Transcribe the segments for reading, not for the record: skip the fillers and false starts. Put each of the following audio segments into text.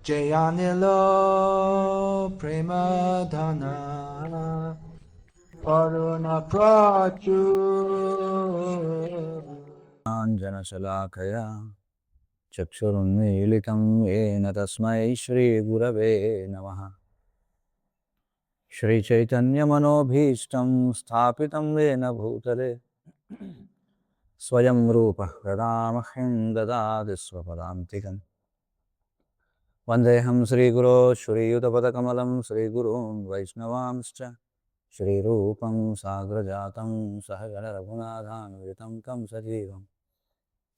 జయానిలో ప్రేమధన కరుణ ప్రాచు ఆంజనశలాకయా చక్షురున్మీలితం ఏన తస్మై శ్రీగురవే నమః. శ్రీచైతన్యమనోభీష్టం స్థాపితం ఏన భూతలే స్వయం రూపః కదా మహ్యం దదాతి స్వపదాంతికం. వందేహం శ్రీగురో శ్రీయుతపదకమలం శ్రీగురూన్ వైష్ణవాంశ్చ శ్రీరూపం సాగ్రజాతం సహగణ రఘునాథాన్వితం తం సజీవం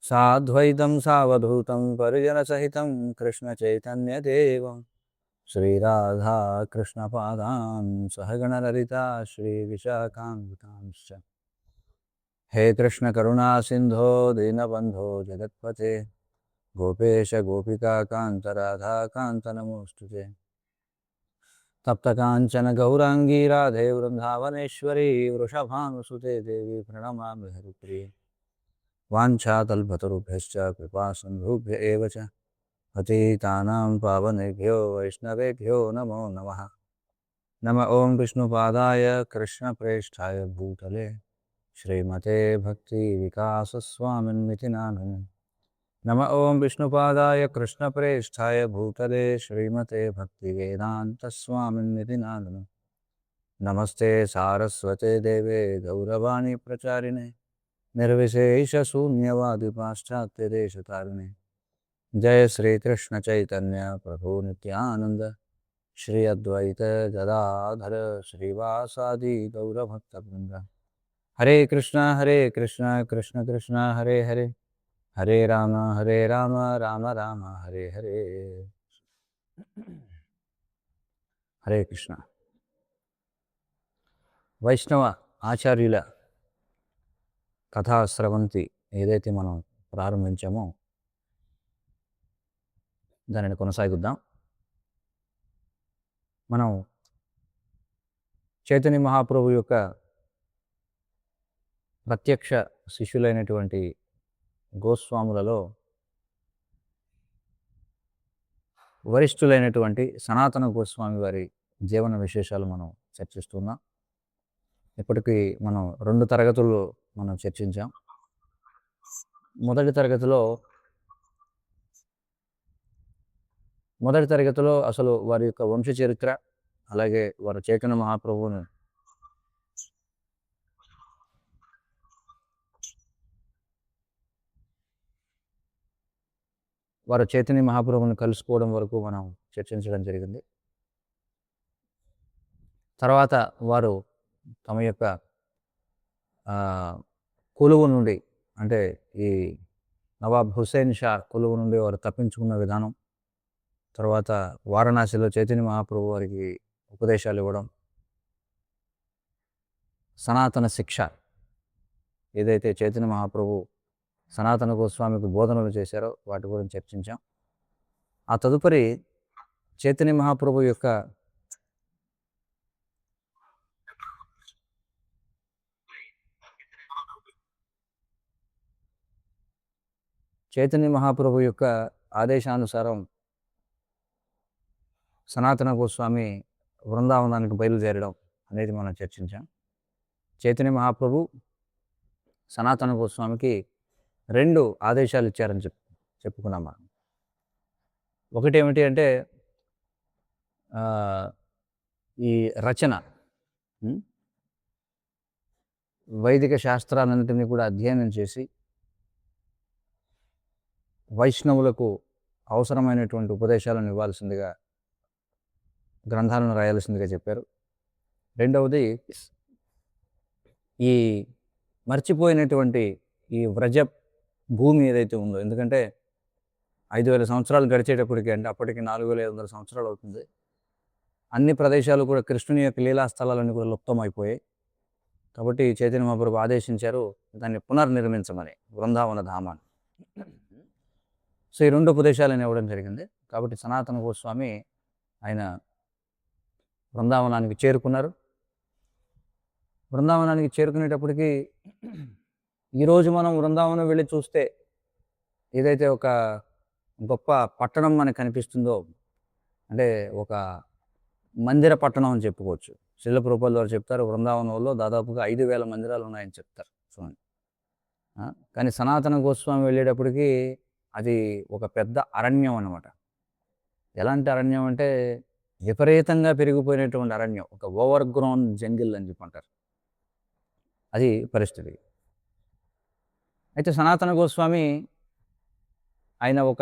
సాద్వైతం సావధూతం పరిజనసహితం కృష్ణచైతన్యదేవం శ్రీరాధా కృష్ణపాదాన్ సహగణలలితా శ్రీవిశాఖాన్వితాంశ్చ. హే కృష్ణ కరుణా సింధో దీనబంధో జగత్పతే గోపేశ గోపికాకాంత రాధాకాంత నమోస్తుతే. తప్తకాంచన గౌరాంగీ రాధే వృందావనేశ్వరీ వృషభానుసుతే దేవి ప్రణమామి హరిప్రియ. వాంఛాకల్పతరుభ్యశ్చ కృపాసింధుభ్య ఏవ చ పతితానాం పావనేభ్యో వైష్ణవేభ్యో నమో నమః. నమ ఓం విష్ణుపాదాయ కృష్ణప్రేష్ఠాయ భూతలే శ్రీమతే భక్తి వికాసస్వామిన్మితి నామినే. నమ ఓం విష్ణుపాదాయ కృష్ణప్రేష్ఠాయ భూతలే శ్రీమతే భక్తి వేదాంతస్వామిన్మితి నామినే. నమస్తే సారస్వతే దేవే గౌరవాణి ప్రచారిణే నిర్విశేష శూన్యవాది పాశ్చాత్యదేశతారిణే. జయ శ్రీకృష్ణ చైతన్య ప్రభు నిత్యానంద శ్రీ అద్వైత గదాధర శ్రీవాసాది గౌరభక్తవృంద. హరే కృష్ణ కృష్ణ కృష్ణ హరే హరే హరే రామ రామ రామ హరే హరే. హరే కృష్ణ. వైష్ణవ ఆచార్యుల కథాస్రవంతి ఏదైతే మనం ప్రారంభించామో దానిని కొనసాగిద్దాం. మనం చైతన్య మహాప్రభు యొక్క ప్రత్యక్ష శిష్యులైనటువంటి గోస్వాములలో వరిష్ఠులైనటువంటి సనాతన గోస్వామి వారి జీవన విశేషాలు మనం చర్చిస్తున్నాం. ఇప్పటికీ మనం 2 తరగతులు మనం చర్చించాం. మొదటి తరగతిలో అసలు వారి యొక్క వంశ చరిత్ర, అలాగే వారు చైతన్య మహాప్రభువుని కలుసుకోవడం వరకు మనం చర్చించడం జరిగింది. తర్వాత వారు తమ యొక్క కొలువు నుండి, అంటే ఈ నవాబ్ హుస్సేన్ షా కొలువు నుండి వారు తప్పించుకున్న విధానం, తర్వాత వారణాసిలో చైతన్య మహాప్రభు వారికి ఉపదేశాలు ఇవ్వడం, సనాతన శిక్ష ఏదైతే చైతన్య మహాప్రభు సనాతన గోస్వామికి బోధనలు చేశారో వాటి గురించి చర్చించాం. ఆ తదుపరి చైతన్య మహాప్రభు యొక్క ఆదేశానుసారం సనాతన గోస్వామి బృందావనానికి బయలుదేరడం అనేది మనం చర్చించాం. చైతన్య మహాప్రభు సనాతన గోస్వామికి 2 ఆదేశాలు ఇచ్చారని చెప్పుకున్నాం మనం. ఒకటి ఏమిటి అంటే ఈ రచన, వైదిక శాస్త్రాలన్నింటినీ కూడా అధ్యయనం చేసి వైష్ణవులకు అవసరమైనటువంటి ఉపదేశాలను ఇవ్వాల్సిందిగా, గ్రంథాలను రాయాల్సిందిగా చెప్పారు. రెండవది, ఈ మర్చిపోయినటువంటి ఈ వ్రజ భూమి ఏదైతే ఉందో, ఎందుకంటే 5000 సంవత్సరాలు గడిచేటప్పటికి, అంటే అప్పటికి 4500 సంవత్సరాలు అవుతుంది, అన్ని ప్రదేశాలు కూడా కృష్ణుని యొక్క లీలా స్థలాలన్నీ కూడా లుప్తమైపోయాయి. కాబట్టి చైతన్య మహాప్రభు ఆదేశించారు దాన్ని పునర్నిర్మించమని, బృందావన ధామాన్ని. సో ఈ 2 ఉపదేశాలను ఇవ్వడం జరిగింది. కాబట్టి సనాతన గోస్వామి ఆయన బృందావనానికి చేరుకున్నారు. బృందావనానికి చేరుకునేటప్పటికి ఈరోజు మనం బృందావనం వెళ్ళి చూస్తే ఏదైతే ఒక గొప్ప పట్టణం మనకు కనిపిస్తుందో, అంటే ఒక మందిర పట్టణం అని చెప్పుకోవచ్చు. శ్రీల ప్రభుపాదుల వారు చెప్తారు బృందావనంలో దాదాపుగా 5,000 మందిరాలు ఉన్నాయని చెప్తారు చూడండి. కానీ సనాతన గోస్వామి వెళ్ళేటప్పటికి అది ఒక పెద్ద అరణ్యం అన్నమాట. ఎలాంటి అరణ్యం అంటే విపరీతంగా పెరిగిపోయినటువంటి అరణ్యం, ఒక ఓవర్ గ్రౌన్ జంగిల్ అని చెప్పంటారు. అది పరిస్థితి. అయితే సనాతన గోస్వామి ఆయన ఒక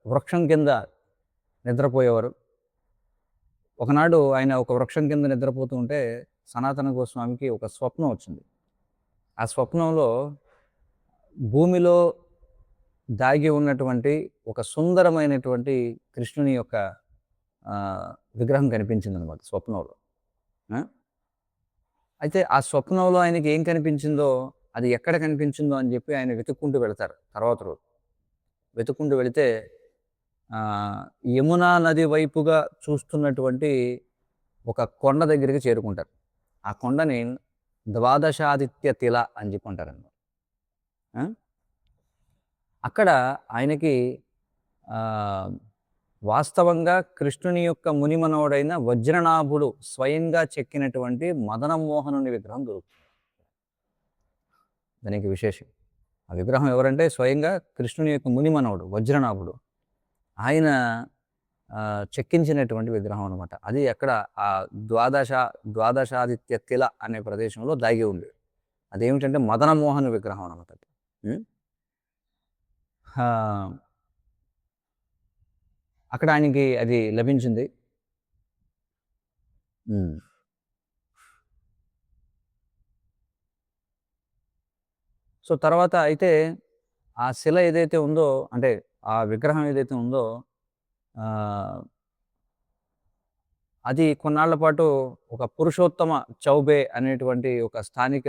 వృక్షం కింద నిద్రపోయేవారు. ఒకనాడు ఆయన ఒక వృక్షం కింద నిద్రపోతూ ఉంటే సనాతన గోస్వామికి ఒక స్వప్నం వచ్చింది. ఆ స్వప్నంలో భూమిలో దాగి ఉన్నటువంటి ఒక సుందరమైనటువంటి కృష్ణుని యొక్క విగ్రహం కనిపించింది అనమాట స్వప్నంలో. అయితే ఆ స్వప్నంలో ఆయనకి ఏం కనిపించిందో, అది ఎక్కడ కనిపించిందో అని చెప్పి ఆయన వెతుక్కుంటూ వెళతారు. తర్వాత రోజు వెతుక్కుంటూ వెళితే యమునా నది వైపుగా చూస్తున్నటువంటి ఒక కొండ దగ్గరికి చేరుకుంటారు. ఆ కొండని ద్వాదశాదిత్య తిల అని చెప్పి అంటారన్నమాట. అక్కడ ఆయనకి వాస్తవంగా కృష్ణుని యొక్క మునిమనవుడైన వజ్రనాభుడు స్వయంగా చెక్కినటువంటి మదనమోహనుని విగ్రహం దొరుకుతుంది. దానికి విశేషం. ఆ విగ్రహం ఎవరంటే స్వయంగా కృష్ణుని యొక్క మునిమనవుడు వజ్రనాభుడు, ఆయన చెక్కించినటువంటి విగ్రహం అనమాట. అది ఎక్కడ ఆ ద్వాదశాదిత్య తిల అనే ప్రదేశంలో దాగి ఉంది. అదేమిటంటే మదనమోహన్ విగ్రహం అనమాట. అక్కడ ఆయనకి అది లభించింది. సో తర్వాత అయితే ఆ శిల ఏదైతే ఉందో, అంటే ఆ విగ్రహం ఏదైతే ఉందో, అది కొన్నాళ్ల పాటు ఒక పురుషోత్తమ చౌబే అనేటువంటి ఒక స్థానిక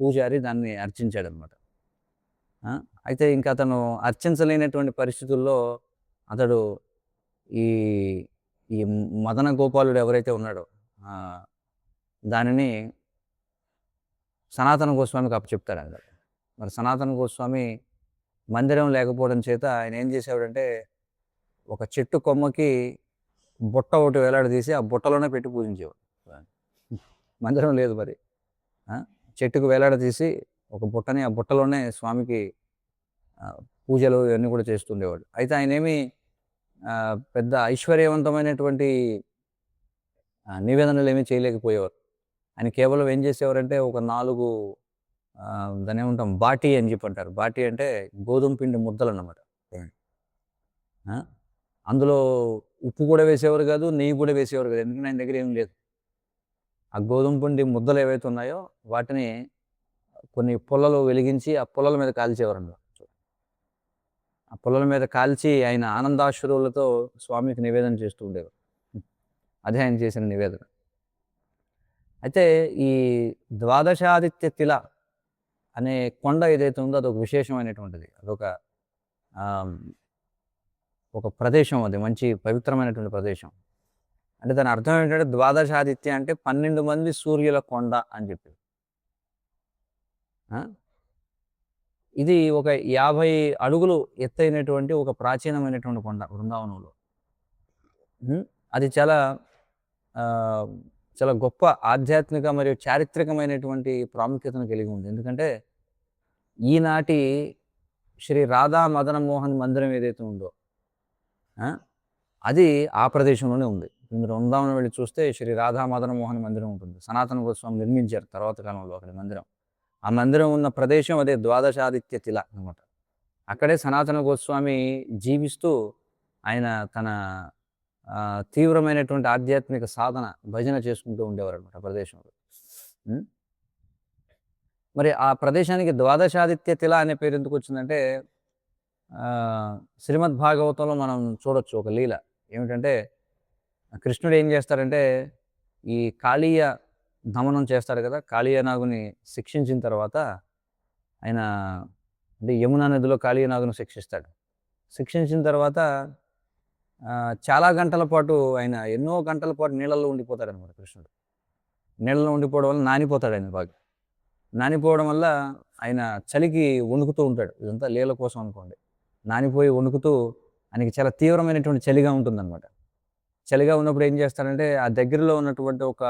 పూజారి దాన్ని అర్చించాడనమాట. అయితే ఇంకా అతను అర్చించలేనటువంటి పరిస్థితుల్లో అతడు ఈ ఈ మదన గోపాలుడు ఎవరైతే ఉన్నాడో దానిని సనాతన గోస్వామికి అప్పచెప్తాడు అన్నమాట. మరి సనాతన గోస్వామి మందిరం లేకపోవడం చేత ఆయన ఏం చేసేవాడంటే ఒక చెట్టు కొమ్మకి బుట్ట ఒకటి వేలాడదీసి ఆ బుట్టలోనే పెట్టి పూజించేవాడు. మందిరం లేదు మరి, చెట్టుకు వేలాడదీసి ఒక బుట్టని ఆ బుట్టలోనే స్వామికి పూజలు ఇవన్నీ కూడా చేస్తుండేవాడు. అయితే ఆయన ఏమి పెద్ద ఐశ్వర్యవంతమైనటువంటి నివేదనలు ఏమీ చేయలేకపోయేవారు. ఆయన కేవలం ఏం చేసేవారంటే ఒక 4 దాన్ని ఏమంటాం బాటి అని చెప్పి అంటారు. బాటి అంటే గోధుమ పిండి ముద్దలు అన్నమాట. అందులో ఉప్పు కూడా వేసేవారు కాదు, నెయ్యి కూడా వేసేవారు కాదు, ఎందుకంటే ఆయన దగ్గర ఏం లేదు. ఆ గోధుమ పిండి ముద్దలు ఏవైతే ఉన్నాయో వాటిని కొన్ని పుల్లలు వెలిగించి ఆ పుల్లల మీద కాల్చేవారు అన్నమాట. ఆ పుల్లల మీద కాల్చి ఆయన ఆనందాశ్రువులతో స్వామికి నివేదన చేస్తూ ఉండేవారు. అదే ఆయన చేసిన నివేదన. అయితే ఈ ద్వాదశాదిత్య తిల అనే కొండ ఏదైతే ఉందో అదొక విశేషమైనటువంటిది. అదొక ఒక ప్రదేశం, అది మంచి పవిత్రమైనటువంటి ప్రదేశం. అంటే దాని అర్థం ఏంటంటే ద్వాదశాదిత్య అంటే 12 మంది సూర్యుల కొండ అని చెప్పి. ఇది ఒక 50 అడుగులు ఎత్తైనటువంటి ఒక ప్రాచీనమైనటువంటి కొండ బృందావనంలో. అది చాలా చాలా గొప్ప ఆధ్యాత్మిక మరియు చారిత్రకమైనటువంటి ప్రాముఖ్యతను కలిగి ఉంది. ఎందుకంటే ఈనాటి శ్రీ రాధా మదన మోహన్ మందిరం ఏదైతే ఉందో అది ఆ ప్రదేశంలోనే ఉంది. మీరు బృందావనం వెళ్ళి చూస్తే శ్రీ రాధా మదన మోహన్ మందిరం ఉంటుంది. సనాతన గోస్వామి నిర్మించారు తర్వాత కాలంలో అక్కడ మందిరం. ఆ మందిరం ఉన్న ప్రదేశం అదే ద్వాదశాదిత్య తిల అనమాట. అక్కడే సనాతన గోస్వామి జీవిస్తూ ఆయన తన తీవ్రమైనటువంటి ఆధ్యాత్మిక సాధన భజన చేసుకుంటూ ఉండేవారు అనమాట ఆ ప్రదేశంలో. మరి ఆ ప్రదేశానికి ద్వాదశాదిత్య తిల అనే పేరు ఎందుకు వచ్చిందంటే శ్రీమద్ భాగవతంలో మనం చూడొచ్చు ఒక లీల. ఏమిటంటే కృష్ణుడు ఏం చేస్తారంటే ఈ కాళీయ దమనం చేస్తాడు కదా, కాళీయనాగుని శిక్షించిన తర్వాత ఆయన అంటే యమునా నదిలో కాళీయనాగును శిక్షిస్తాడు. శిక్షించిన తర్వాత చాలా గంటల పాటు ఆయన ఎన్నో గంటల పాటు నీళ్ళల్లో ఉండిపోతాడు అనమాట కృష్ణుడు. నీళ్ళలో ఉండిపోవడం వల్ల నానిపోతాడు ఆయన బాగా. నానిపోవడం వల్ల ఆయన చలికి వణుకుతూ ఉంటాడు. ఇదంతా లీల కోసం అనుకోండి. నానిపోయి వణుకుతూ ఆయనకి చాలా తీవ్రమైనటువంటి చలిగా ఉంటుందన్నమాట. చలిగా ఉన్నప్పుడు ఏం చేస్తాడంటే ఆ దగ్గరలో ఉన్నటువంటి ఒక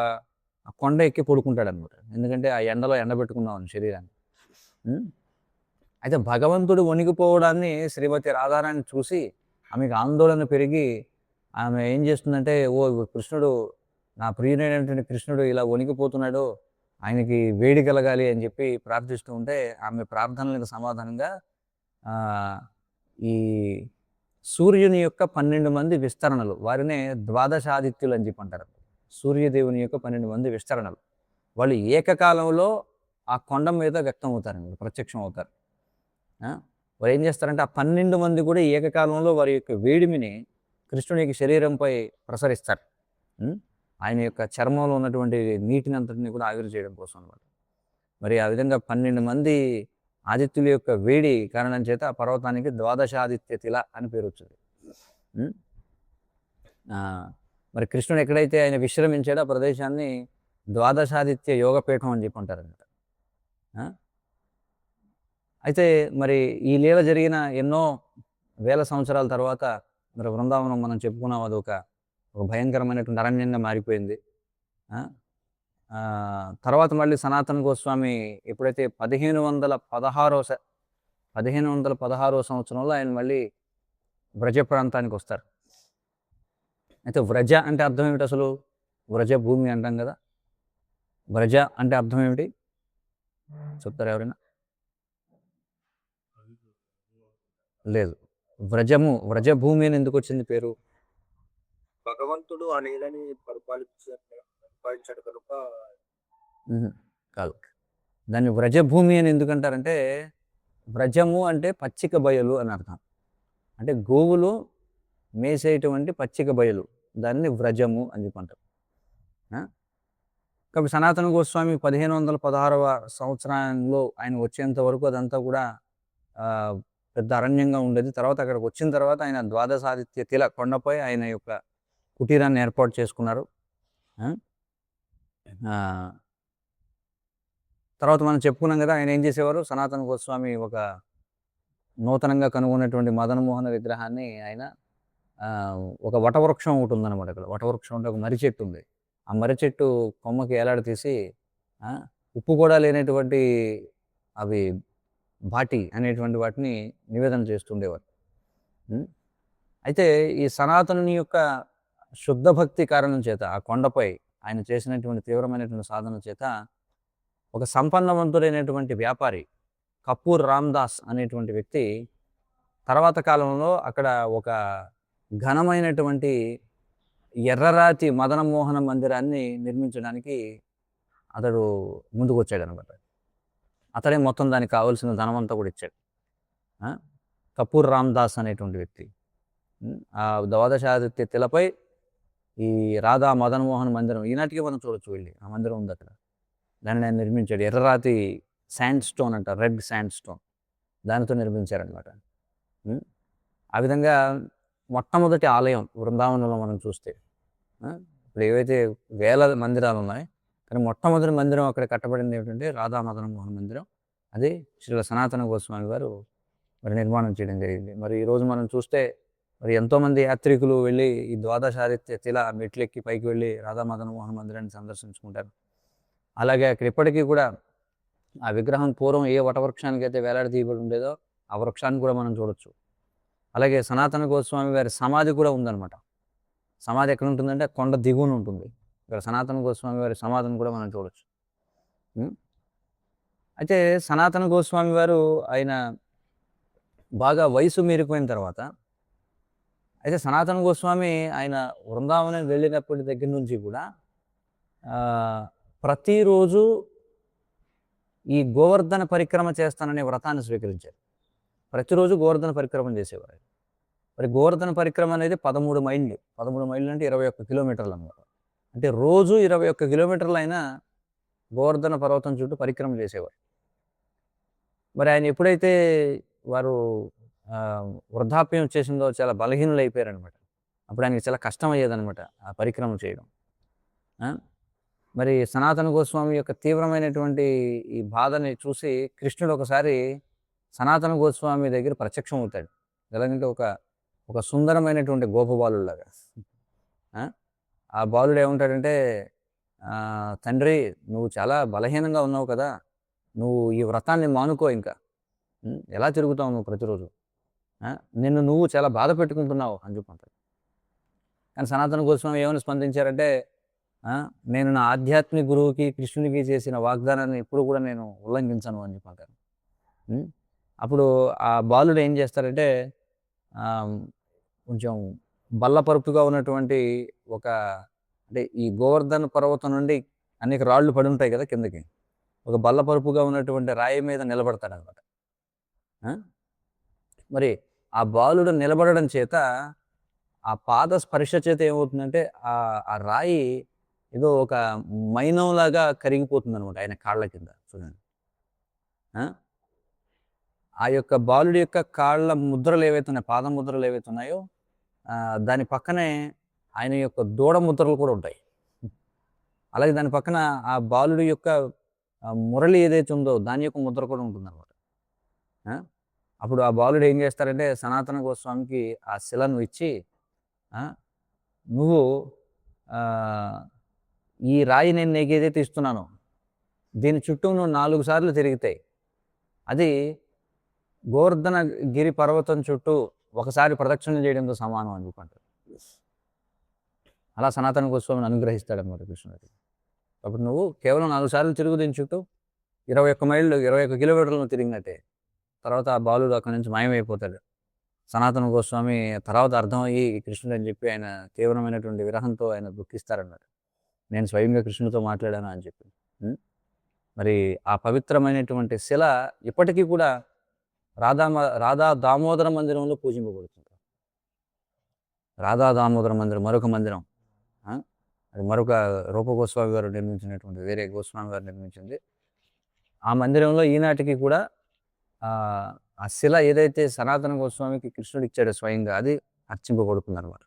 కొండ ఎక్కి పడుకుంటాడనమాట. ఎందుకంటే ఆ ఎండలో ఎండబెట్టుకుందామని శరీరాన్ని. హ్మ్. అయితే భగవంతుడు వణికిపోవడాన్ని శ్రీమతి రాధారాణి చూసి ఆమెకు ఆందోళన పెరిగి ఆమె ఏం చేస్తుందంటే, కృష్ణుడు నా ప్రియుడైనటువంటి కృష్ణుడు ఇలా వణికిపోతున్నాడు. ఆయనకి వేడి కలగాలి అని చెప్పి ప్రార్థిస్తూ ఉంటే ఆమె ప్రార్థనలకు సమాధానంగా ఆహ్, ఈ సూర్యుని యొక్క 12 మంది విస్తరణలు వారినే ద్వాదశాదిత్యులు అని చెప్పి అంటారు. సూర్యదేవుని యొక్క 12 మంది విస్తరణలు. వాళ్ళు ఏకకాలంలో ఆ కొండ మీద వ్యక్తం అవుతారండి. ప్రత్యక్షం అవుతారు. ఆ! వారు ఏం చేస్తారంటే ఆ 12 మంది కూడా ఏకకాలంలో వారి యొక్క వేడిమిని కృష్ణుని యొక్క శరీరంపై ప్రసరిస్తారు. హ్మ్. ఆయన యొక్క చర్మంలో ఉన్నటువంటి నీటిని అంతటిని కూడా ఆవిరి చేయడం కోసం అన్నమాట. మరి ఆ విధంగా 12 మంది ఆదిత్యుల యొక్క వేడి కారణం చేత ఆ పర్వతానికి ద్వాదశాదిత్య తిల అని పేరు వచ్చింది. హ్మ్. ఆ! మరి కృష్ణుడు ఎక్కడైతే ఆయన విశ్రమించాడో ఆ ప్రదేశాన్ని ద్వాదశాదిత్య యోగపీఠం అని చెప్పి అంటారన్నమాట. ఆ! అయితే మరి ఈ లీల జరిగిన ఎన్నో వేల సంవత్సరాల తర్వాత మరి బృందావనం మనం చెప్పుకున్నాం ఒక భయంకరమైనటువంటి అరణ్యంగా మారిపోయింది. ఆ! తర్వాత మళ్ళీ సనాతన గోస్వామి ఎప్పుడైతే 1516 సంవత్సరంలో ఆయన మళ్ళీ వ్రజ ప్రాంతానికి వస్తారు. అయితే వ్రజ అంటే అర్థం ఏమిటి అసలు? వ్రజ భూమి అంటాం కదా! వ్రజ అంటే అర్థం ఏమిటి? చెప్తారా ఎవరైనా? లేదు. వ్రజభూమి అని ఎందుకు వచ్చింది పేరు? భగవంతుడు ఆ నీళ్ళని పరిపాలించాడు కనుక హుహు. కాదు. దాన్ని వ్రజభూమి అని ఎందుకంటారంటే, వ్రజము అంటే పచ్చిక బయలు అని అర్థం. అంటే గోవులు మేసేటువంటి పచ్చిక బయలు. దాన్ని వ్రజము అని చెప్పి అంటారు. ఆ! కాబట్టి సనాతన గోస్వామి 1516వ సంవత్సరంలో ఆయన వచ్చేంత వరకు అదంతా కూడా ఆహ్, పెద్ద అరణ్యంగా ఉండేది. తర్వాత అక్కడికి వచ్చిన తర్వాత ఆయన ద్వాదశాదిత్య తిల కొండపై ఆయన యొక్క కుటీరాన్ని ఏర్పాటు చేసుకున్నారు. ఆ! ఆహ్, తర్వాత మనం చెప్పుకున్నాం కదా! ఆయన ఏం చేసేవారు? సనాతన గోస్వామి ఒక నూతనంగా కనుగొన్నటువంటి మదనమోహన విగ్రహాన్ని ఆయన ఒక వటవృక్షం ఒకటి ఉందన్నమాట ఇక్కడ. వటవృక్షం అంటే ఒక మర్రి చెట్టు ఉంది. ఆ మర్రి చెట్టు కొమ్మకి ఏలాడదీసి ఆ! ఉప్పు కూడా లేనటువంటి అవి బాటి అనేటువంటి వాటిని నివేదన చేస్తుండేవారు. హ్మ్. అయితే ఈ సనాతనుని యొక్క శుద్ధ భక్తి కారణం చేత ఆ కొండపై ఆయన చేసినటువంటి తీవ్రమైనటువంటి సాధన చేత ఒక సంపన్నవంతుడైనటువంటి వ్యాపారి కపూర్ రామ్‌దాస్ అనేటువంటి వ్యక్తి తర్వాత కాలంలో అక్కడ ఒక ఘనమైనటువంటి ఎర్రరాతి మదనమోహన మందిరాన్ని నిర్మించడానికి అతడు ముందుకొచ్చాడనమాట. అతడే మొత్తం దానికి కావాల్సిన ధనమంతా కూడా ఇచ్చాడు. ఆ! కపూర్ రామ్‌దాస్ అనేటువంటి వ్యక్తి. ఆ ద్వాదశాదిత్య తిలపై ఈ రాధా మదనమోహన్ మందిరం ఈనాటికి మనం చూడొచ్చు వెళ్ళి. ఆ మందిరం ఉందక్కడ. దాన్ని ఆయన నిర్మించాడు. ఎర్రరాతి శాండ్ స్టోన్ అంటారు. Red sand stone. దానితో నిర్మించారనమాట. హ్మ్. ఆ విధంగా మొట్టమొదటి ఆలయం బృందావనంలో మనం చూస్తే. ఆ! ఇప్పుడు ఏవైతే వేల మందిరాలున్నాయి. కానీ మొట్టమొదటి మందిరం అక్కడ కట్టబడింది ఏమిటంటే రాధా మదనమోహన్ మందిరం. అది శ్రీల సనాతన గోస్వామి వారు మరి నిర్మాణం చేయడం జరిగింది. మరి ఈరోజు మనం చూస్తే మరి ఎంతోమంది యాత్రికులు వెళ్ళి ఈ ద్వాదశాదిత్య తిల మెట్లెక్కి పైకి వెళ్ళి రాధా మదనమోహన్ మందిరాన్ని సందర్శించుకుంటారు. అలాగే అక్కడ ఇప్పటికీ కూడా ఆ విగ్రహం పూర్వం ఏ వటవృక్షానికైతే వేలాడదీయబడి ఉండేదో ఆ వృక్షాన్ని కూడా మనం చూడొచ్చు. అలాగే సనాతన గోస్వామి వారి సమాధి కూడా ఉందన్నమాట. సమాధి ఎక్కడ ఉంటుందంటే కొండ దిగువన ఉంటుంది. ఇక్కడ సనాతన గోస్వామి వారి సమాధిని కూడా మనం చూడొచ్చు. హ్మ్. అయితే సనాతన గోస్వామి వారు ఆయన బాగా వయసు మీరిపోయిన తర్వాత అయితే సనాతన గోస్వామి ఆయన బృందావనం వెళ్ళినప్పటి దగ్గర నుంచి కూడా ప్రతిరోజు ఈ గోవర్ధన పరిక్రమ చేస్తాననే వ్రతాన్ని స్వీకరించారు. ప్రతిరోజు గోవర్ధన పరిక్రమ చేసేవారు. మరి గోవర్ధన పరిక్రమ అనేది 13 మైళ్ళు. 13 మైళ్ళు అంటే 21 కిలోమీటర్లు అన్నమాట. అంటే రోజు 21 కిలోమీటర్లు అయినా గోవర్ధన పర్వతం చుట్టూ పరిక్రమ చేసేవారు. మరి ఆయన ఎప్పుడైతే వారు వృద్ధాప్యం వచ్చేసిందో చాలా బలహీనులు అయిపోయారనమాట. అప్పుడు ఆయనకి చాలా కష్టం అయ్యేదనమాట ఆ పరిక్రమ చేయడం. మరి సనాతన గోస్వామి యొక్క తీవ్రమైనటువంటి ఈ బాధని చూసి కృష్ణుడు ఒకసారి సనాతన గోస్వామి దగ్గర ప్రత్యక్షం అవుతాడు. ఎలాగంటే ఒక సుందరమైనటువంటి గోపబాలులాగా. ఆ? ఆ బాలుడు ఏమంటాడంటే, తండ్రి నువ్వు చాలా బలహీనంగా ఉన్నావు కదా, నువ్వు ఈ వ్రతాన్ని మానుకో ఇంకా. ఎలా తిరుగుతావు నువ్వు ప్రతిరోజు? ఆ? నిన్ను నువ్వు చాలా బాధ పెట్టుకుంటున్నావు అని చెప్పంటాడు. కానీ సనాతన గోస్వామి ఏమని స్పందించారంటే, ఆ, నేను నా ఆధ్యాత్మిక గురువుకి కృష్ణునికి చేసిన వాగ్దానాన్ని ఎప్పుడు కూడా నేను ఉల్లంఘించను అని చెప్పంటారు. ఉం? అప్పుడు ఆ బాలుడు ఏం చేస్తారంటే, ఆ, కొంచెం బల్లపరుపుగా ఉన్నటువంటి ఒక, అంటే ఈ గోవర్ధన పర్వతం నుండి అనేక రాళ్ళు పడి ఉంటాయి కదా కిందకి, ఒక బల్లపరుపుగా ఉన్నటువంటి రాయి మీద నిలబడతాడు అనమాట. మరి ఆ బాలుడు నిలబడడం చేత, ఆ పాద స్పర్శ చేత ఏమవుతుందంటే ఆ రాయి ఏదో ఒక మైనంలాగా కరిగిపోతుంది అనమాట ఆయన కాళ్ళ కింద. చూడండి, ఆ యొక్క బాలుడి యొక్క కాళ్ళ ముద్రలు ఏవైతే ఉన్నాయో, పాద ముద్రలు ఏవైతే ఉన్నాయో, దాని పక్కనే ఆయన యొక్క దూడ ముద్రలు కూడా ఉంటాయి. అలాగే దాని పక్కన ఆ బాలుడి యొక్క మురళి ఏదైతే ఉందో దాని యొక్క ముద్ర కూడా ఉంటుంది అనమాట. అప్పుడు ఆ బాలుడు ఏం చేస్తారంటే, సనాతన గోస్వామికి ఆ శిలను ఇచ్చి, నువ్వు ఈ రాయి నేను నీకు ఏదైతే ఇస్తున్నానో దీని చుట్టూ నువ్వు 4 సార్లు తిరిగితే అది గోవర్ధన గిరి పర్వతం చుట్టూ ఒకసారి ప్రదక్షిణ చేయడంతో సమానం అని చెప్పంటారు. అలా సనాతన గోస్వామిని అనుగ్రహిస్తాడన్నమాట కృష్ణుడు. అప్పుడు నువ్వు కేవలం 4 సార్లు తిరుగు దీని చుట్టూ 21 మైళ్ళు 21 కిలోమీటర్లను తిరిగినట్టే. తర్వాత ఆ బాలుడు అక్కడి నుంచి మాయమైపోతాడు. సనాతన గోస్వామి తర్వాత అర్థమయ్యి కృష్ణుడు అని చెప్పి ఆయన తీవ్రమైనటువంటి విరహంతో ఆయన దుఃఖిస్తారన్నమాట. నేను స్వయంగా కృష్ణుడితో మాట్లాడాను అని చెప్పి. మరి ఆ పవిత్రమైనటువంటి శిల ఇప్పటికీ కూడా రాధా దామోదర మందిరంలో పూజింపబడుతుంది. రాధా దామోదర మందిరం మరొక మందిరం, అది మరొక రూప గోస్వామి గారు నిర్మించినటువంటి, వేరే గోస్వామి గారు నిర్మించింది. ఆ మందిరంలో ఈనాటికి కూడా ఆ శిల ఏదైతే సనాతన గోస్వామికి కృష్ణుడు ఇచ్చాడో స్వయంగా అది అర్చింపబడుతుంది అనమాట.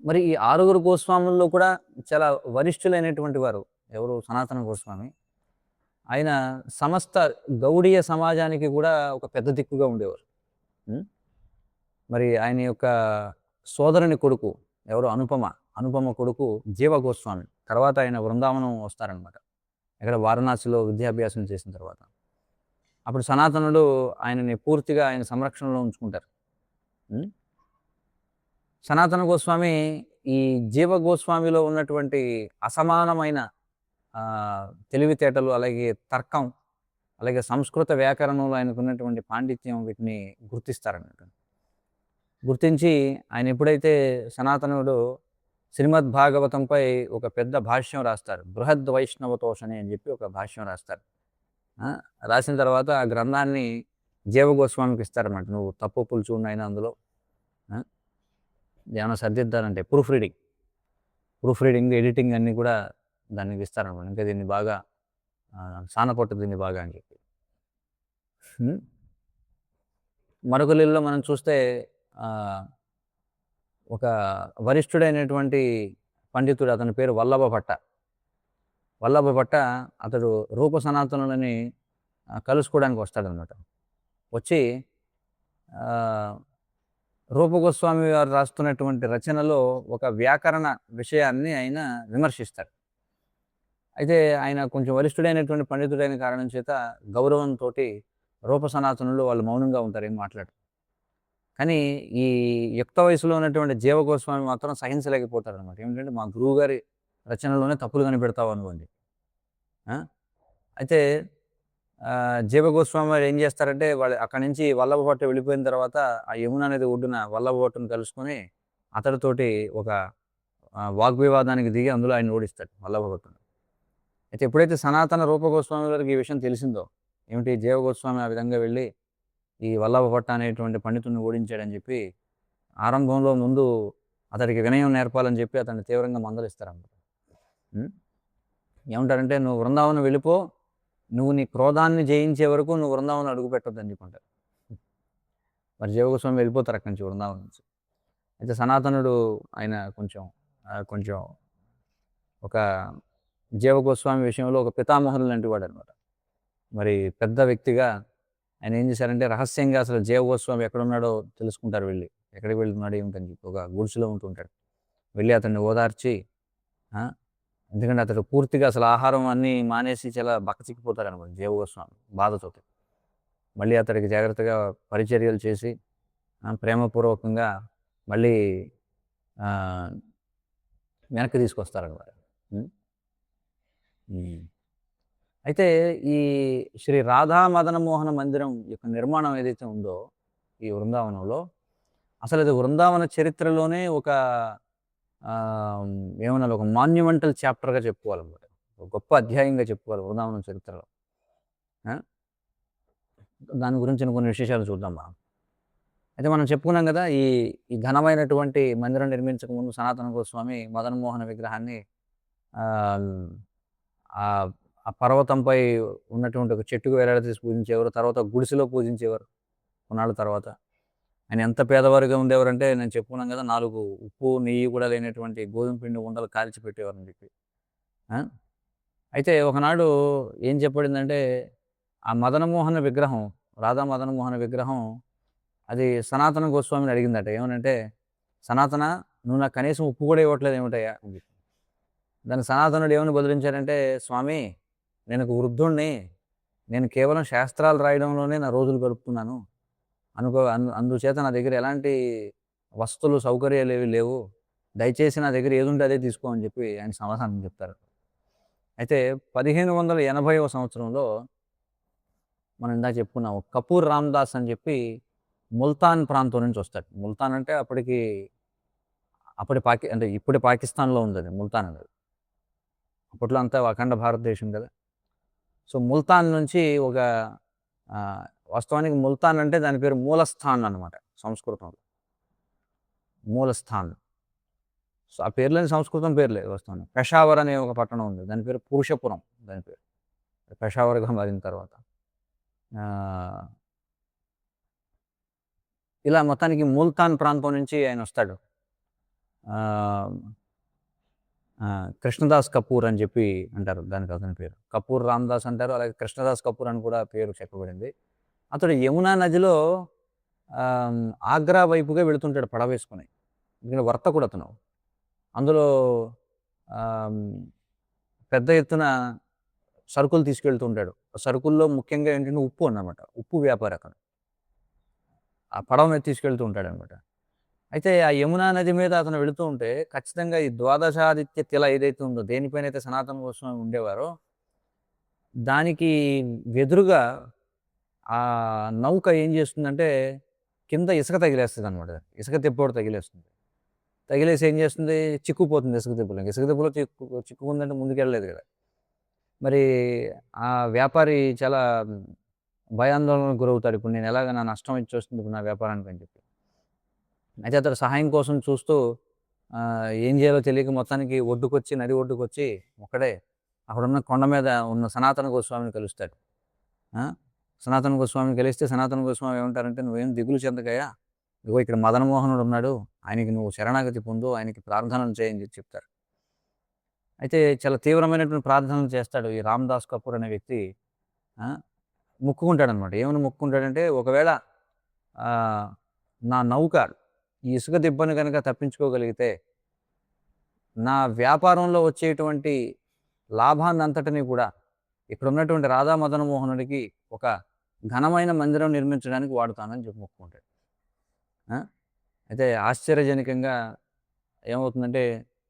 మరి ఈ 6 గోస్వాముల్లో కూడా చాలా వరిష్ఠులైనటువంటి వారు ఎవరు? సనాతన గోస్వామి. ఆయన సమస్త గౌడీయ సమాజానికి కూడా ఒక పెద్ద దిక్కుగా ఉండేవారు. మరి ఆయన యొక్క సోదరుని కొడుకు ఎవరు? అనుపమ కొడుకు జీవ గోస్వామి. తర్వాత ఆయన బృందావనం వస్తారనమాట, ఇక్కడ వారణాసిలో విద్యాభ్యాసం చేసిన తర్వాత. అప్పుడు సనాతనుడు ఆయనని పూర్తిగా ఆయన సంరక్షణలో ఉంచుకుంటారు. సనాతన గోస్వామి ఈ జీవ గోస్వామిలో ఉన్నటువంటి అసమానమైన తెలివితేటలు, అలాగే తర్కం, అలాగే సంస్కృత వ్యాకరణంలో ఆయనకు ఉన్నటువంటి పాండిత్యం, వీటిని గుర్తిస్తారన్నమాట. గుర్తించి ఆయన ఎప్పుడైతే సనాతనుడు శ్రీమద్ భాగవతంపై ఒక పెద్ద భాష్యం రాస్తారు, బృహద్ వైష్ణవతోషణి అని చెప్పి ఒక భాష్యం రాస్తారు. రాసిన తర్వాత ఆ గ్రంథాన్ని జీవ గోస్వామికి ఇస్తారన్నమాట. నువ్వు తప్పులు చూడైనా అందులో ఏమైనా సర్దిద్దారంటే ప్రూఫ్ రీడింగ్ ఎడిటింగ్ అన్నీ కూడా దానికి ఇస్తారనమాట. ఇంకా దీన్ని బాగా సానపట్టు దీన్ని బాగా అని చెప్పి. మరొక లీలలో మనం చూస్తే ఒక వరిష్ఠుడైనటువంటి పండితుడు, అతని పేరు వల్లభ భట్ట. అతడు రూప సనాతనులని కలుసుకోవడానికి వస్తాడనమాట. వచ్చి రూప గోస్వామి వారు రాస్తున్నటువంటి రచనలో ఒక వ్యాకరణ విషయాన్ని ఆయన విమర్శిస్తారు. అయితే ఆయన కొంచెం వరిష్ఠుడైనటువంటి పండితుడైన కారణం చేత గౌరవంతో రూప సనాతనులు వాళ్ళు మౌనంగా ఉంటారు, ఏం మాట్లాడరు. కానీ ఈ యుక్త వయసులో ఉన్నటువంటి జీవ గోస్వామి మాత్రం సహించలేకపోతారు అనమాట. ఏమిటంటే, మా గురువు గారి రచనలోనే తప్పులు కనిపెడతావు అనుకోండి. అయితే జీవ గోస్వామి వారు ఏం చేస్తారంటే, వాళ్ళు అక్కడి నుంచి వల్లభ భట్టు వెళ్ళిపోయిన తర్వాత ఆ యమున అనేది ఒడ్డున వల్లభ భట్టును కలుసుకొని అతడితోటి ఒక వాగ్వివాదానికి దిగి అందులో ఆయన ఓడిస్తాడు వల్లభ భట్టును. అయితే ఎప్పుడైతే సనాతన రూప గోస్వామి గారికి ఈ విషయం తెలిసిందో, ఏమిటి జీవ గోస్వామి ఆ విధంగా వెళ్ళి ఈ వల్లభ భట్ట అనేటువంటి పండితుడిని ఓడించాడని చెప్పి, ఆరంభంలో ముందు అతడికి వినయం నేర్పాలని చెప్పి అతన్ని తీవ్రంగా మందలిస్తారన్నమాట. ఏమంటారంటే, నువ్వు బృందావనం వెళ్ళిపో, నువ్వు నీ క్రోధాన్ని జయించే వరకు నువ్వు బృందావనం అడుగు పెట్టొద్దని చెప్పంటారు. మరి జీవ గోస్వామి వెళ్ళిపోతారు అక్కడి నుంచి, బృందావనం నుంచి. అయితే సనాతనుడు ఆయన కొంచెం ఒక జీవ గోస్వామి విషయంలో ఒక పితామహులు లాంటి వాడు అనమాట. మరి పెద్ద వ్యక్తిగా ఆయన ఏం చేశారంటే రహస్యంగా అసలు జీవగోస్వామి ఎక్కడున్నాడో తెలుసుకుంటారు వెళ్ళి. ఎక్కడికి వెళ్తున్నాడు ఏమిటని చెప్పి ఒక గుడిసెలో ఉంటుంటాడు. వెళ్ళి అతన్ని ఓదార్చి ఆ! ఎందుకంటే అతడు పూర్తిగా అసలు ఆహారం అన్నీ మానేసి చాలా బక్కచిక్కిపోతాడనమాట జీవగోస్వామి బాధతోటి. మళ్ళీ అతడికి జాగ్రత్తగా పరిచర్యలు చేసి ప్రేమపూర్వకంగా మళ్ళీ ఆహ్, వెనక్కి తీసుకొస్తారనమాట. హ్మ్. హ్మ్. అయితే ఈ శ్రీ రాధా మదన మోహన మందిరం యొక్క నిర్మాణం ఏదైతే ఉందో ఈ వృందావనంలో, అసలు అది వృందావన చరిత్రలోనే ఒక ఆహ్, ఏమనాలి ఒక మాన్యుమెంటల్ చాప్టర్‌గా చెప్పుకోవాలన్నమాట. ఒక గొప్ప అధ్యాయంగా చెప్పుకోవాలి వృందావనం చరిత్రలో. ఆ! దాని గురించిన కొన్ని విశేషాలు చూద్దాం మనం. అయితే మనం చెప్పుకున్నాం గదా! ఈ ఈ ఘనమైనటువంటి మందిరం నిర్మించక ముందు సనాతన గోస్వామి మదన మోహన విగ్రహాన్ని ఆహ్, ఆహ్, ఆ పర్వతంపై ఉన్నటువంటి ఒక చెట్టుకు వేలాడదీసి పూజించేవారు. తర్వాత గుడిసెలో పూజించేవారు కొన్నాళ్ళ తర్వాత. ఆయన ఎంత పేదవారుగా ఉండేవారంటే నేను చెప్పుకున్నాను గదా! 4 ఉప్పు, నెయ్యి కూడా లేనటువంటి గోధుమ పిండి ఉండలు కాల్చి పెట్టేవారని జెప్పి. ఆ! అయితే ఒకనాడు ఏం చెప్పబడిందంటే, ఆ మదనమోహన విగ్రహం, రాధా మదనమోహన విగ్రహం అది సనాతన గోస్వామిని అడిగిందట. ఏమనంటే, "సనాతన నువ్వు నాకు కనీసం ఉప్పు కూడా ఇవ్వట్లేదు ఏమిటయ్యా?" అని చెప్పి. దానికి సనాతనుడు ఏమని బదులించాడంటే, "స్వామి నేను ఒక వృద్ధుడిని. నేను కేవలం శాస్త్రాలు రాయడంలోనే నా రోజులు గడుపుతున్నాను. అందుచేత నా దగ్గర ఎలాంటి వసతులు, సౌకర్యాలేవి లేవు. దయచేసి నా దగ్గర ఏదుంటే అదే తీసుకో" అని చెప్పి ఆయన సమాధానం చెప్తారు. అయితే 1580వ సంవత్సరంలో మనం ఇందాక చెప్పుకున్నాం. కపూర్ రామ్‌దాస్ అని చెప్పి ముల్తాన్ ప్రాంతం నుంచి వస్తాడు. ముల్తాన్ అంటే అంటే ఇప్పుడు పాకిస్తాన్‌లో ఉందది ముల్తాన్ అనేది. అప్పట్లో అంతా అఖండ భారతదేశం కదా! సో, ముల్తాన్ నుంచి ఒక ఆహ్, వాస్తవానికి ముల్తాన్ అంటే దాని పేరు మూలస్థాన్ అన్నమాట సంస్కృతంలో. మూలస్థాన్. సో, ఆ పేర్లని సంస్కృతం పేర్లే వాస్తవానికి. పెషావర్ అనే ఒక పట్టణం ఉంది. దాని పేరు పురుషపురం దాని పేరు. పెషావర్‌గా మారిన తర్వాత. ఆహ్, ఇలా మొత్తానికి ముల్తాన్ ప్రాంతం నుంచి ఆయనొస్తాడు. ఆహ్, కృష్ణదాస్ కపూర్ అని చెప్పి అంటారు దానికి అతని పేరు. కపూర్ రామ్‌దాస్ అంటారు. అలాగే కృష్ణదాస్ కపూర్ అని కూడా పేరు చెప్పబడింది. అతడు యమునా నదిలో ఆహ్, ఆగ్రా వైపుగా వెళుతుంటాడు పడవేసుకొని. ఎందుకంటే వర్తకుడు అతను. అందులో ఆహ్, పెద్ద ఎత్తున సరుకులు తీసుకెళ్తూ ఉంటాడు. సరుకుల్లో ముఖ్యంగా ఏంటంటే ఉప్పు అన్నమాట. ఉప్పు వ్యాపారి అతను. ఆ పడవ మీద తీసుకెళ్తూ ఉంటాడనమాట. అయితే ఆ యమునా నది మీద అతను వెళుతూ ఉంటే ఖచ్చితంగా ఈ ద్వాదశాదిత్య తిల ఏదైతే ఉందో దేనిపైనైతే సనాతన గోస్వామి ఉండేవారో దానికి ఎదురుగా ఆ నౌక ఏం చేస్తుందంటే కింద ఇసుక తగిలేస్తదనమాట. ఇసుక తిప్పోడు తగిలేస్తుంది. తగిలేసి ఏం చేస్తుంది చిక్కుకుపోతుంది ఇసుక తిప్పలో. ఇసుక తిప్పలో చిక్కుకుందంటే ముందుకెళ్ళలేదు కదా! మరి ఆ వ్యాపారి చాలా భయాందోళనకు గురవుతాడు. ఇప్పుడు నేను ఎలాగ నా నష్టం వచ్చేస్తుంది ఇప్పుడు నా వ్యాపారానికి అని చెప్పి. అయితే అతడు సహాయం కోసం చూస్తూ ఏం చేయాలో తెలియక మొత్తానికి ఒడ్డుకొచ్చి నది ఒడ్డుకొచ్చి ఒక్కడే అక్కడున్న కొండ మీద ఉన్న సనాతన గోస్వామిని కలుస్తాడు. ఆ! సనాతన గోస్వామిని కలిస్తే సనాతన గోస్వామి ఏమంటారంటే, "నువ్వేం దిగులు చెందకయ్యా. ఇదిగో ఇక్కడ మదనమోహనుడు ఉన్నాడు. ఆయనకి నువ్వు శరణాగతి పొందు. ఆయనకి ప్రార్థనలు చేయి" అని చెప్తారు. అయితే చాలా తీవ్రమైనటువంటి ప్రార్థనలు చేస్తాడు ఈ రామ్‌దాస్ కపూర్ అనే వ్యక్తి. ఆ! మొక్కుకుంటాడనమాట. ఏమని మొక్కుకుంటాడంటే, ఒకవేళ ఆహ్, నా నౌక ఈ ఇసుక దిబ్బను గనక తప్పించుకోగలిగితే, నా వ్యాపారంలో వచ్చేటువంటి లాభాన్నంతటిని కూడా ఇక్కడున్నటువంటి రాధా మదన మోహనుడికి ఒక ఘనమైన మందిరం నిర్మించడానికి వాడుతానని చెప్పి మొక్కుకుంటాడు. ఆ! అయితే ఆశ్చర్యజనకంగా ఏమవుతుందంటే,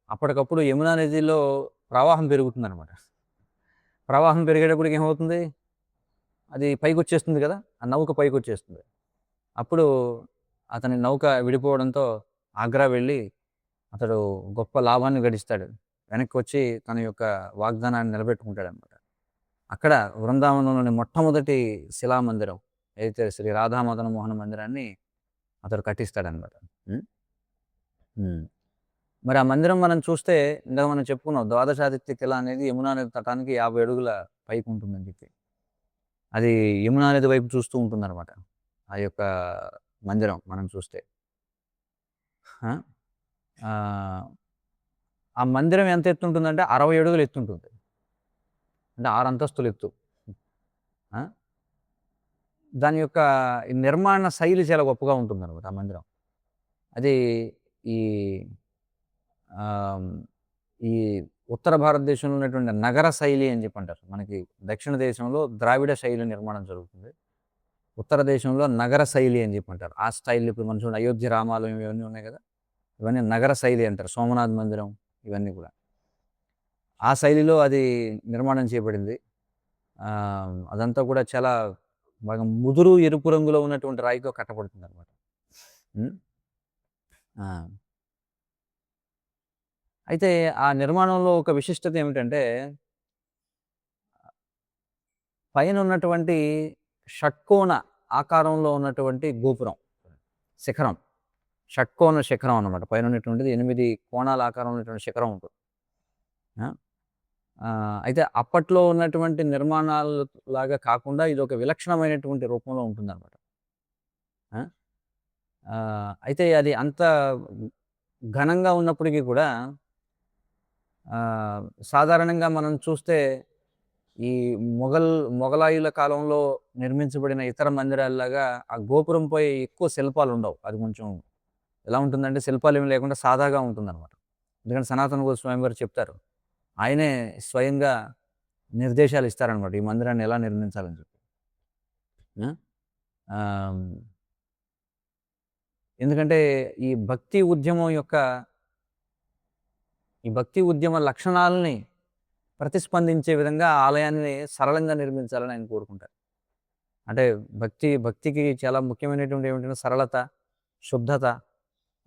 అప్పటికప్పుడు యమునా నదిలో ప్రవాహం పెరుగుతుందనమాట. ప్రవాహం పెరిగేటప్పటికి ఏమవుతుంది? అది పైకొచ్చేస్తుంది కదా! ఆ నౌక పైకొచ్చేస్తుంది. అప్పుడు అతని నౌక విడిపోవడంతో ఆగ్రా వెళ్ళి అతడు గొప్ప లాభాన్ని గడిస్తాడు. వెనక్కొచ్చి తన యొక్క వాగ్దానాన్ని నిలబెట్టుకుంటాడనమాట. అక్కడ వృందావనంలోని మొట్టమొదటి శిలామందిరం ఏదైతే శ్రీ రాధా మదన మోహన మందిరాన్ని అతడు కట్టిస్తాడనమాట. హ్మ్. హ్మ్. మరి ఆ మందిరం మనం చూస్తే ఇందాక మనం చెప్పుకున్నాం ద్వాదశాదిత్య కిల అనేది యమునా నది తటానికి 50 అడుగుల పైకుంటుందని చెప్పి. అది యమునా నది వైపు చూస్తూ ఉంటుందనమాట. ఆ యొక్క మందిరం మనం చూస్తే. ఆ! ఆహ్, ఆ మందిరం ఎంత ఎత్తుంటుందంటే 60 అడుగులు ఎత్తుంటుంది. అంటే 6 అంతస్తులు ఎత్తు. ఆ! దాని యొక్క ఈ నిర్మాణ శైలి చాలా గొప్పగా ఉంటుందనమాట ఆ మందిరం. అది ఈ ఆహ్, ఈ ఉత్తర భారతదేశంలో ఉన్నటువంటి నగర శైలి అని చెప్పి అంటారు. మనకి దక్షిణ దేశంలో ద్రావిడ శైలి నిర్మాణం జరుగుతుంది. ఉత్తర దేశంలో నగర శైలి అని చెప్పి అంటారు. ఆ స్టైల్‌లో ఇప్పుడు మనం చూడండి అయోధ్య రామాలయం ఇవన్నీ ఉన్నాయి కదా! ఇవన్నీ నగర శైలి అంటారు. సోమనాథ్ మందిరం ఇవన్నీ కూడా. ఆ శైలిలో అది నిర్మాణం చేయబడింది. అదంతా కూడా చాలా బాగా ముదురు ఎరుపు రంగులో ఉన్నటువంటి రాయితో కట్టబడుతుందనమాట. హ్మ్. ఆ! అయితే ఆ నిర్మాణంలో ఒక విశిష్టత ఏమిటంటే, పైన ఉన్నటువంటి షట్కోణ ఆకారంలో ఉన్నటువంటి గోపురం, శిఖరం. షట్కోణ శిఖరం అన్నమాట. పైన ఉన్నటువంటిది 8 కోణాల ఆకారంలో ఉన్నటువంటి శిఖరం ఉంటుంది. ఆ! అయితే అప్పట్లో ఉన్నటువంటి నిర్మాణాలు లాగా కాకుండా ఇదొక విలక్షణమైనటువంటి రూపంలో ఉంటుందన్నమాట. ఆ! అయితే అది అంత ఘనంగా ఉన్నప్పటికీ కూడా సాధారణంగా మనం చూస్తే ఈ మొఘలాయుల కాలంలో నిర్మించబడిన ఇతర మందిరాల్లాగా ఆ గోపురంపై ఎక్కువ శిల్పాలుండవు. అది కొంచెం ఎలా ఉంటుందంటే శిల్పాలేమి లేకుండా సాదాగా ఉంటుందన్నమాట. ఎందుకంటే సనాతన గోస్వామి వారు చెప్తారు. ఆయనే స్వయంగా నిర్దేశాలు ఇస్తారనమాట. ఈ మందిరాన్ని ఎలా నిర్మించాలని చెప్పి. ఆ! ఆహ్, ఎందుకంటే ఈ భక్తి ఉద్యమ లక్షణాలని ప్రతిస్పందించే విధంగా ఆలయాన్ని సరళంగా నిర్మించాలని ఆయన కోరుకుంటారు. అంటే భక్తికి చాలా ముఖ్యమైనటువంటి ఏమిటంటే సరళత, శుద్ధత,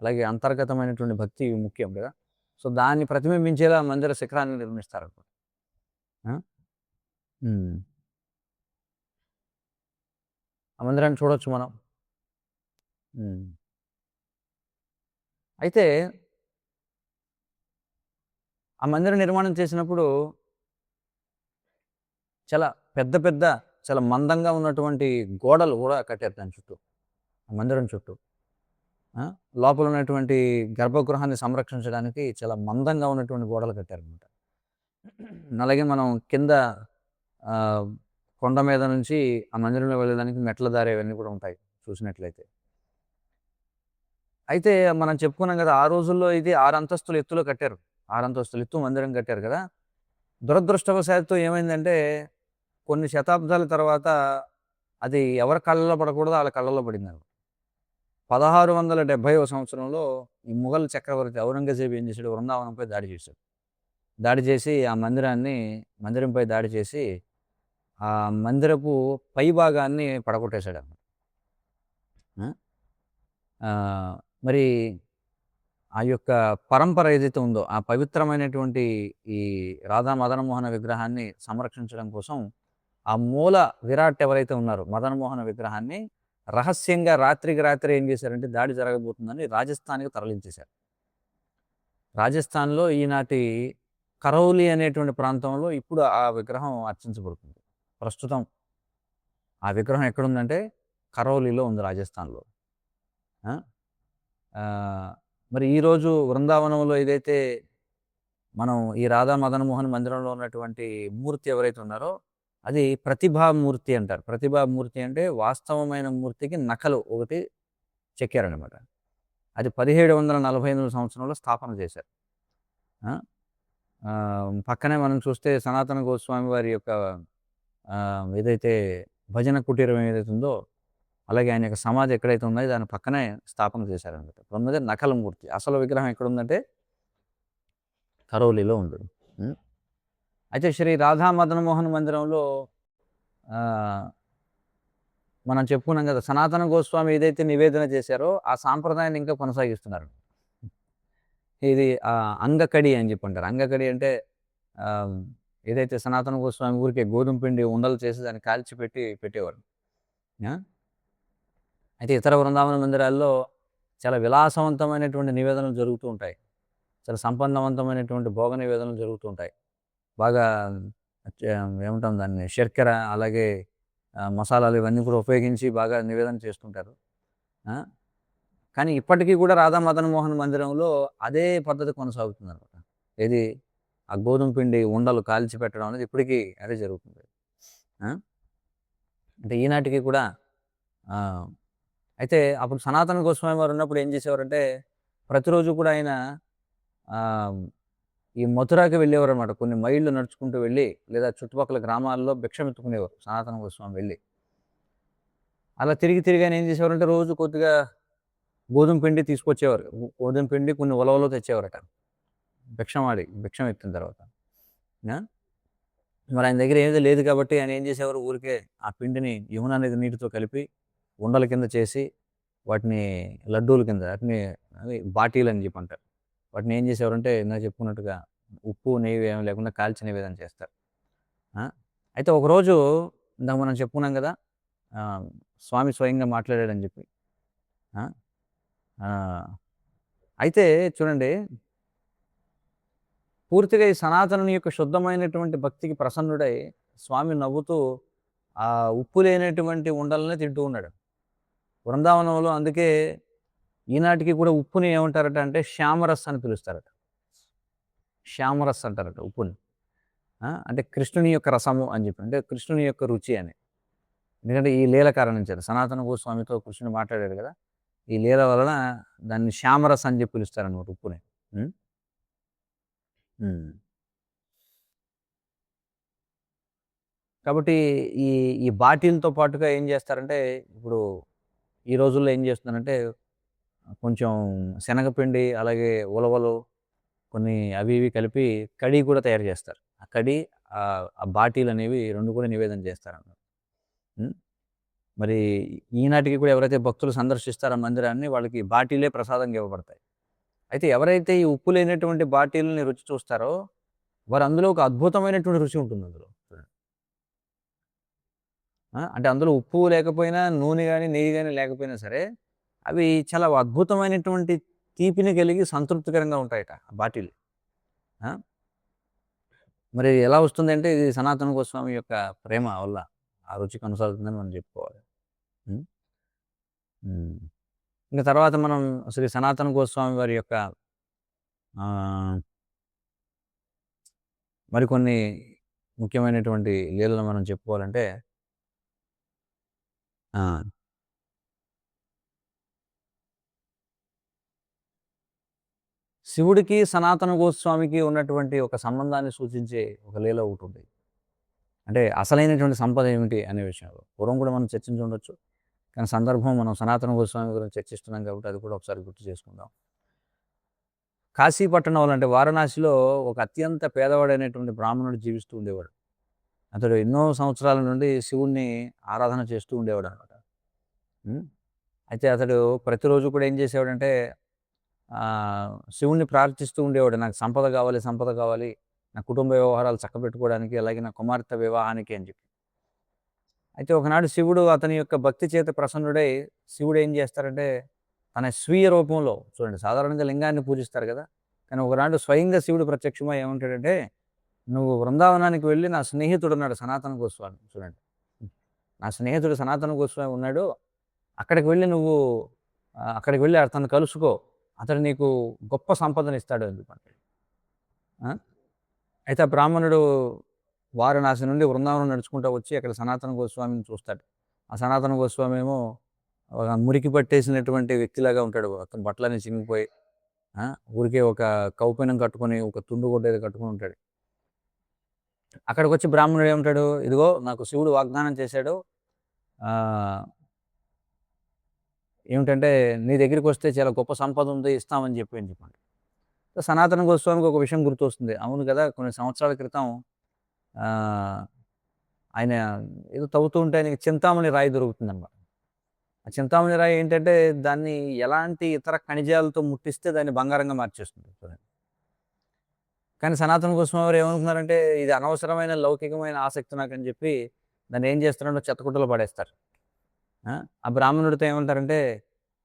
అలాగే అంతర్గతమైనటువంటి భక్తి ముఖ్యం కదా! సో, దాన్ని ప్రతిబింబించేలా మందిర శిఖరాన్ని నిర్మిస్తారనమాట. ఆ! హ్మ్. ఆ మందిరాన్ని చూడొచ్చు మనం. హ్మ్. అయితే ఆ మందిర నిర్మాణం చేసినప్పుడు చాలా పెద్ద పెద్ద, చాలా మందంగా ఉన్నటువంటి గోడలు గూడా కట్టారు దాని చుట్టూ. ఆ మందిరం చుట్టూ. ఆ! లోపల ఉన్నటువంటి గర్భగృహాన్ని సంరక్షించడానికి చాలా మందంగా ఉన్నటువంటి గోడలు కట్టారనమాట. అలాగే మనం కింద ఆహ్, కొండ మీద నుంచి ఆ మందిరంలో వెళ్ళడానికి మెట్ల దారి అవన్నీ కూడా ఉంటాయి చూసినట్లయితే. అయితే మనం చెప్పుకున్నాం గదా! ఆ రోజుల్లో ఇది 6 అంతస్తుల ఎత్తులో కట్టారు. 6 అంతస్తుల ఎత్తు మందిరం కట్టారు కదా! దురదృష్టవశాత్తు ఏమైందంటే కొన్ని శతాబ్దాల తర్వాత అది ఎవరి కళ్ళలో పడకూడదో ఆళ్ళ కళ్ళలో పడిందనమాట. 1670వ సంవత్సరంలో ఈ మొఘల్ చక్రవర్తి ఔరంగజేబు ఏం చేశాడు వృందావనంపై దాడి చేశాడు. దాడి చేసి ఆ మందిరంపై దాడి చేసి ఆ మందిరపు పై భాగాన్ని పడగొట్టేశాడన్నమాట. ఆ! మరి ఆ యొక్క పరంపర ఏదైతే ఉందో, ఆ పవిత్రమైనటువంటి ఈ రాధా మదన మోహన విగ్రహాన్ని సంరక్షించడం కోసం, ఆ మూల విరాట్ ఎవరైతే ఉన్నారో మదన మోహన విగ్రహాన్ని రహస్యంగా రాత్రికి రాత్రే ఏం చేశారంటే దాడి జరగబోతుందని రాజస్థాన్‌కి తరలించేశారు. రాజస్థాన్‌లో ఈనాటి కరౌలి అనేటువంటి ప్రాంతంలో ఇప్పుడు ఆ విగ్రహం అర్చించబడుతుంది. ప్రస్తుతం ఆ విగ్రహం ఎక్కడుందంటే కరౌలీలో ఉంది రాజస్థాన్‌లో. ఆ! ఆహ్, మరి ఈరోజు వృందావనంలో ఏదైతే మనం ఈ రాధా మదన మోహన్ మందిరంలో ఉన్నటువంటి మూర్తి ఎవరైతే ఉన్నారో అది ప్రతిభామూర్తి అంటారు. ప్రతిభామూర్తి అంటే వాస్తవమైన మూర్తికి నకలు ఒకటి చెక్కారనమాట. అది 1748 సంవత్సరంలో స్థాపన చేశారు. ఆ! పక్కనే మనం చూస్తే సనాతన గోస్వామి వారి యొక్క ఏదైతే భజన కుటీరం ఏదైతే ఉందో, అలాగే ఆయన యొక్క సమాధి ఎక్కడైతే ఉందో దాని పక్కనే స్థాపన చేశారనమాట. ఉన్నది నకల మూర్తి. అసలు విగ్రహం ఎక్కడుందంటే కరౌలీలో ఉంది. హ్మ్. అయితే శ్రీ రాధా మదన మోహన్ మందిరంలో ఆహ్, మనం చెప్పుకున్నాం కదా! సనాతన గోస్వామి ఏదైతే నివేదన చేశారో, ఆ సాంప్రదాయాన్ని ఇంకా కొనసాగిస్తున్నారు. ఇది అంగకడి అని చెప్పంటారు. అంగకడి అంటే ఆహ్, ఏదైతే సనాతన గోస్వామి ఊరికే గోధుమ పిండి ఉండలు చేసి దాన్ని కాల్చి పెట్టేవారు. ఆ! అయితే ఇతర బృందావన మందిరాల్లో చాలా విలాసవంతమైనటువంటి నివేదనలు జరుగుతూ ఉంటాయి. చాలా సంపన్నవంతమైనటువంటి భోగ నివేదనలు జరుగుతూ ఉంటాయి. బాగా ఏమంటాం దాన్ని శర్కర అలాగే మసాలాలు ఇవన్నీ కూడా ఉపయోగించి బాగా నివేదన చేస్తుంటారు. ఆ! కానీ ఇప్పటికీ కూడా రాధా మదన మోహన్ మందిరంలో అదే పద్ధతి కొనసాగుతుందనమాట. ఏది ఆ గోధుమ పిండి ఉండలు కాల్చి పెట్టడం అనేది ఇప్పటికీ అదే జరుగుతుంది. ఆ! అంటే ఈనాటికి కూడా ఆ! అయితే అప్పుడు సనాతన గోస్వామి వారు ఉన్నప్పుడు ఏం చేసేవారంటే, ప్రతిరోజు కూడా ఆయన ఆహ్, ఈ మథురాకి వెళ్ళేవారనమాట. కొన్ని మైళ్ళు నడుచుకుంటూ వెళ్ళి, లేదా చుట్టుపక్కల గ్రామాల్లో భిక్షమెత్తుకునేవారు సనాతన గోస్వామి వెళ్ళి. అలా తిరిగి తిరిగి ఆయన ఏం చేసేవారంటే, రోజు కొద్దిగా గోధుమ పిండి తీసుకొచ్చేవారు. గోధుమ పిండి కొన్ని ఉలవలు తెచ్చేవారట. భిక్షం ఎత్తిన తర్వాత. ఆ! మరి ఆయన దగ్గర ఏది లేదు కాబట్టి ఆయన ఏం చేసేవారు, ఊరికే ఆ పిండిని యమునా నది నీటితో కలిపి ఉండల కింద చేసి, వాటిని లడ్డూల కింద వాటిని అవి బాటీలని చెప్పి అంటారు. వాటిని ఏం చేసేవారంటే ఇందాక చెప్పుకున్నట్టుగా ఉప్పు, నెయ్యి ఏమి లేకుండా కాల్చి నివేదన చేస్తారు. ఆ! అయితే ఒకరోజు ఇందాక మనం చెప్పుకున్నాం కదా! ఆహ్, స్వామి స్వయంగా మాట్లాడాడని చెప్పి. ఆ! ఆ! అయితే చూడండి, పూర్తిగా ఈ సనాతనుని యొక్క శుద్ధమైనటువంటి భక్తికి ప్రసన్నుడై స్వామి నవ్వుతూ ఆ ఉప్పు లేనటువంటి ఉండలనే తింటూ ఉన్నాడు. బృందావనంలో అందుకే ఈనాటికి కూడా ఉప్పుని ఏమంటారట అంటే శ్యామరస్ అని పిలుస్తారట. శ్యామరస్ అంటారట ఉప్పుని. అంటే కృష్ణుని యొక్క రసము అని చెప్పి. అంటే కృష్ణుని యొక్క రుచి అని. ఎందుకంటే ఈ లీల కారణం చేత సనాతన గోస్వామితో కృష్ణుడు మాట్లాడాడు కదా! ఈ లీల వలన దాన్ని శ్యామరస్ అని చెప్పి పిలుస్తారనమాట ఉప్పుని. హ్మ్. హ్మ్. కాబట్టి ఈ ఈ బాటిల్‌తో పాటుగా ఏం చేస్తారంటే, ఇప్పుడు ఈ రోజుల్లో ఏం చేస్తున్నారంటే, కొంచెం శనగపిండి, అలాగే ఉలవలు కొన్ని అవి ఇవి కలిపి కడీ కూడా తయారు చేస్తారు. ఆ కడీ ఆ బాటీలనేవి 2 కూడా నివేదన చేస్తారన్నమాట. హ్మ్. మరి ఈనాటికి కూడా ఎవరైతే భక్తులు సందర్శిస్తారో ఆ మందిరాన్ని వాళ్ళకి బాటీలే ప్రసాదంగా ఇవ్వబడతాయి. అయితే ఎవరైతే ఈ ఉప్పు లేనటువంటి బాటీలని రుచి చూస్తారో, వారు అందులో ఒక అద్భుతమైనటువంటి రుచి ఉంటుంది అందులో. అంటే అందులో ఉప్పు లేకపోయినా, నూనె గాని, నెయ్యి గాని లేకపోయినా సరే, అవి చాలా అద్భుతమైనటువంటి తీపిని కలిగి సంతృప్తికరంగా ఉంటాయట ఆ బాటిల్. ఆ! మరి ఎలా వస్తుందంటే ఇది సనాతన గోస్వామి యొక్క ప్రేమ వల్ల ఆ రుచి కొనసాగుతుందని మనం చెప్పుకోవాలి. హ్మ్. హ్మ్. ఇంక తర్వాత మనం శ్రీ సనాతన గోస్వామి వారి యొక్క ఆహ్, మరికొన్ని ముఖ్యమైనటువంటి లీలలు మనం చెప్పుకోవాలంటే ఆ! శివుడికి, సనాతన గోస్వామికి ఉన్నటువంటి ఒక సంబంధాన్ని సూచించే ఒక లీల ఒకటుంది. అంటే అసలైనటువంటి సంపద ఏమిటి అనే విషయంలో. పూర్వం కూడా మనం చర్చించుండొచ్చు. కానీ సందర్భం మనం సనాతన గోస్వామి గురించి చర్చిస్తున్నాం కాబట్టి అది కూడా ఒకసారి గుర్తు చేసుకుందాం. కాశీ పట్టణంలో అంటే వారణాసిలో ఒక అత్యంత పేదవాడైనటువంటి బ్రాహ్మణుడు జీవిస్తూ ఉండేవాడు. అతడు ఎన్నో సంవత్సరాల నుండి శివుడిని ఆరాధన చేస్తూ ఉండేవాడనమాట. హ్మ్. అయితే అతడు ప్రతిరోజు కూడా ఏం చేసేవాడంటే శివుడిని ప్రార్థిస్తూ ఉండేవాడు. నాకు సంపద కావాలి, సంపద కావాలి. నా కుటుంబ వ్యవహారాలు చక్కబెట్టుకోవడానికి, అలాగే నా కుమార్తె వివాహానికి అని చెప్పి. అయితే ఒకనాడు శివుడు అతని యొక్క భక్తి చేత ప్రసన్నుడై, శివుడు ఏం చేస్తారంటే, తన స్వీయ రూపంలో చూడండి సాధారణంగా లింగాన్ని పూజిస్తారు కదా! కానీ ఒకనాడు స్వయంగా శివుడు ప్రత్యక్షమై ఏమంటాడంటే, "నువ్వు బృందావనానికి వెళ్లి నా స్నేహితుడున్నాడు సనాతన గోస్వామి" చూడండి. నా స్నేహితుడు సనాతన గోస్వామి ఉన్నాడు. అక్కడికి వెళ్లి నువ్వు అక్కడికి వెళ్లి అతన్ని కలుసుకో. అతడు నీకు గొప్ప సంపదనిస్తాడు అని చెప్పంటాడు. ఆ! అయితే ఆ బ్రాహ్మణుడు వారణాసి నుండి బృందావనం నడుచుకుంటూ వచ్చి అక్కడ సనాతన గోస్వామిని చూస్తాడు. ఆ సనాతన గోస్వామి ఏమో ఒక మురికి పట్టేసినటువంటి వ్యక్తిలాగా ఉంటాడు. అతని బట్టలన్నీ చినిగిపోయి ఆ! ఊరికే ఒక కౌపీనం కట్టుకొని, ఒక తుండు గుడ్డ ఏదో కట్టుకొని ఉంటాడు. అక్కడికొచ్చి బ్రాహ్మణుడు ఏమంటాడు, "ఇదిగో నాకు శివుడు వాగ్దానం చేశాడు. ఆహ్, ఏమిటంటే నీ దగ్గరికొస్తే చాలా గొప్ప సంపద ఉంది ఇస్తామని చెప్పి" అని చెప్పాడు. సనాతన గోస్వామికి ఒక విషయం గుర్తొస్తుంది. అవును కదా! కొన్ని సంవత్సరాల క్రితం ఆహ్, ఆయన ఏదో తవ్వుతూ ఉంటే ఆయనకి చింతామణి రాయి దొరుకుతుందనమాట. ఆ చింతామణి రాయి ఏంటంటే దాన్ని ఎలాంటి ఇతర ఖనిజాలతో ముట్టిస్తే దాన్ని బంగారంగా మార్చేస్తుంది. చూడండి. కానీ సనాతన గోస్వామి వారు ఏమనుకున్నారంటే ఇది అనవసరమైన లౌకికమైన ఆసక్తి నాకని చెప్పి దాన్ని ఏం చేస్తున్నాడో చెత్తకుట్టలో పడేస్తారు. ఆ! ఆ బ్రాహ్మణుడితో ఏమంటారంటే,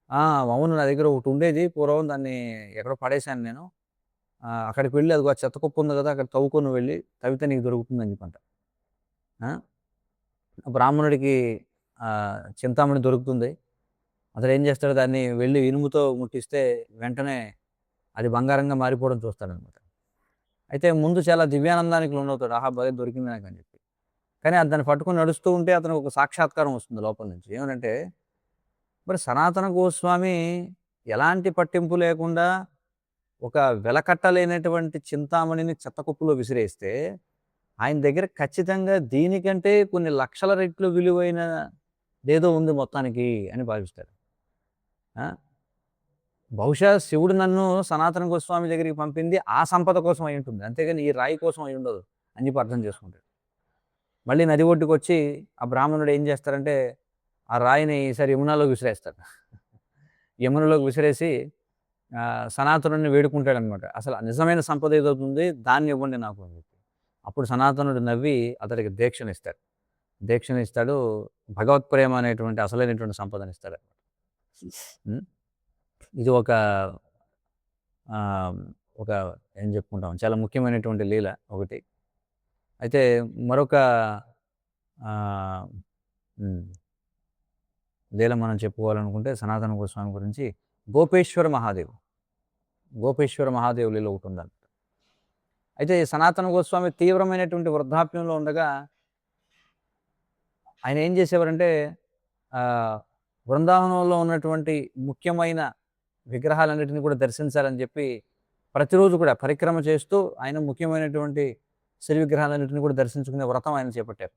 "ఆ! అవును నా దగ్గర ఒకటుండేది పూర్వం దాన్ని ఎక్కడో పడేశాను నేను. అక్కడికి వెళ్లి అదిగో ఆ చెత్త కుప్ప ఉంది కదా! అక్కడ తవ్వుకో నువ్వు వెళ్లి. తవ్వితే నీకు దొరుకుతుందని" చెప్పంట. ఆ! బ్రాహ్మణుడికి చింతామణి దొరుకుతుంది. అతడేం చేస్తాడు దాన్ని వెళ్లి ఇనుముతో ముట్టిస్తే వెంటనే అది బంగారంగా మారిపోవడం చూస్తాడనమాట. అయితే ముందు చాలా దివ్యానందానికి లోనవుతాడు. ఆహా! భలే దొరికింది నాకని చెప్పి. కానీ అది దాన్ని పట్టుకొని నడుస్తూ ఉంటే అతనికి ఒక సాక్షాత్కారం వస్తుంది లోపల నుంచి. ఏమనంటే మరి సనాతన గోస్వామి ఎలాంటి పట్టింపు లేకుండా ఒక వెలకట్టలేనటువంటి చింతామణిని చెత్తకుప్పలో విసిరేస్తే, ఆయన దగ్గర ఖచ్చితంగా దీనికంటే కొన్ని లక్షల రెట్లు విలువైనదేదో ఉంది మొత్తానికి అని భావిస్తారు. ఆ! బహుశా శివుడు నన్ను సనాతన గోస్వామి దగ్గరికి పంపింది ఆ సంపద కోసం అయ్యుంటుంది. అంతేగాని ఈ రాయి కోసం అయ్యుండదు అని చెప్పి అర్థం చేసుకుంటాడు. మళ్ళీ నది ఒడ్డుకొచ్చి ఆ బ్రాహ్మణుడు ఏం చేస్తారంటే, ఆ రాయిని ఈసారి యమునాలోకి విసిరేస్తాడు. యమునలోకి విసిరేసి సనాతనుడిని వేడుకుంటాడనమాట. అసలు నిజమైన సంపద ఏదవుతుంది దాన్ని ఇవ్వండి నాకు అని చెప్పి. అప్పుడు సనాతనుడు నవ్వి అతడికి దీక్షనిస్తాడు. దీక్షనిస్తాడు. భగవత్ ప్రేమ అనేటువంటి అసలైనటువంటి సంపదనిస్తాడు. హ్మ్. ఇది ఒక ఒక ఏం చెప్పుకుంటాం చాలా ముఖ్యమైనటువంటి లీల ఒకటి. అయితే మరొక లీల మనం చెప్పుకోవాలనుకుంటే సనాతన గోస్వామి గురించి గోపేశ్వర మహాదేవ్. గోపేశ్వర మహాదేవ్ లీల ఒకటి ఉందంట. అయితే సనాతన గోస్వామి తీవ్రమైనటువంటి వృద్ధాప్యంలో ఉండగా ఆయన ఏం చేసేవారంటే బృందావనంలో ఉన్నటువంటి ముఖ్యమైన విగ్రహాలన్నిటిని కూడా దర్శించాలని చెప్పి ప్రతిరోజు కూడా పరిక్రమ చేస్తూ ఆయన ముఖ్యమైనటువంటి శ్రీ విగ్రహాలన్నింటినీ కూడా దర్శించుకునే వ్రతం ఆయన చేపట్టారు.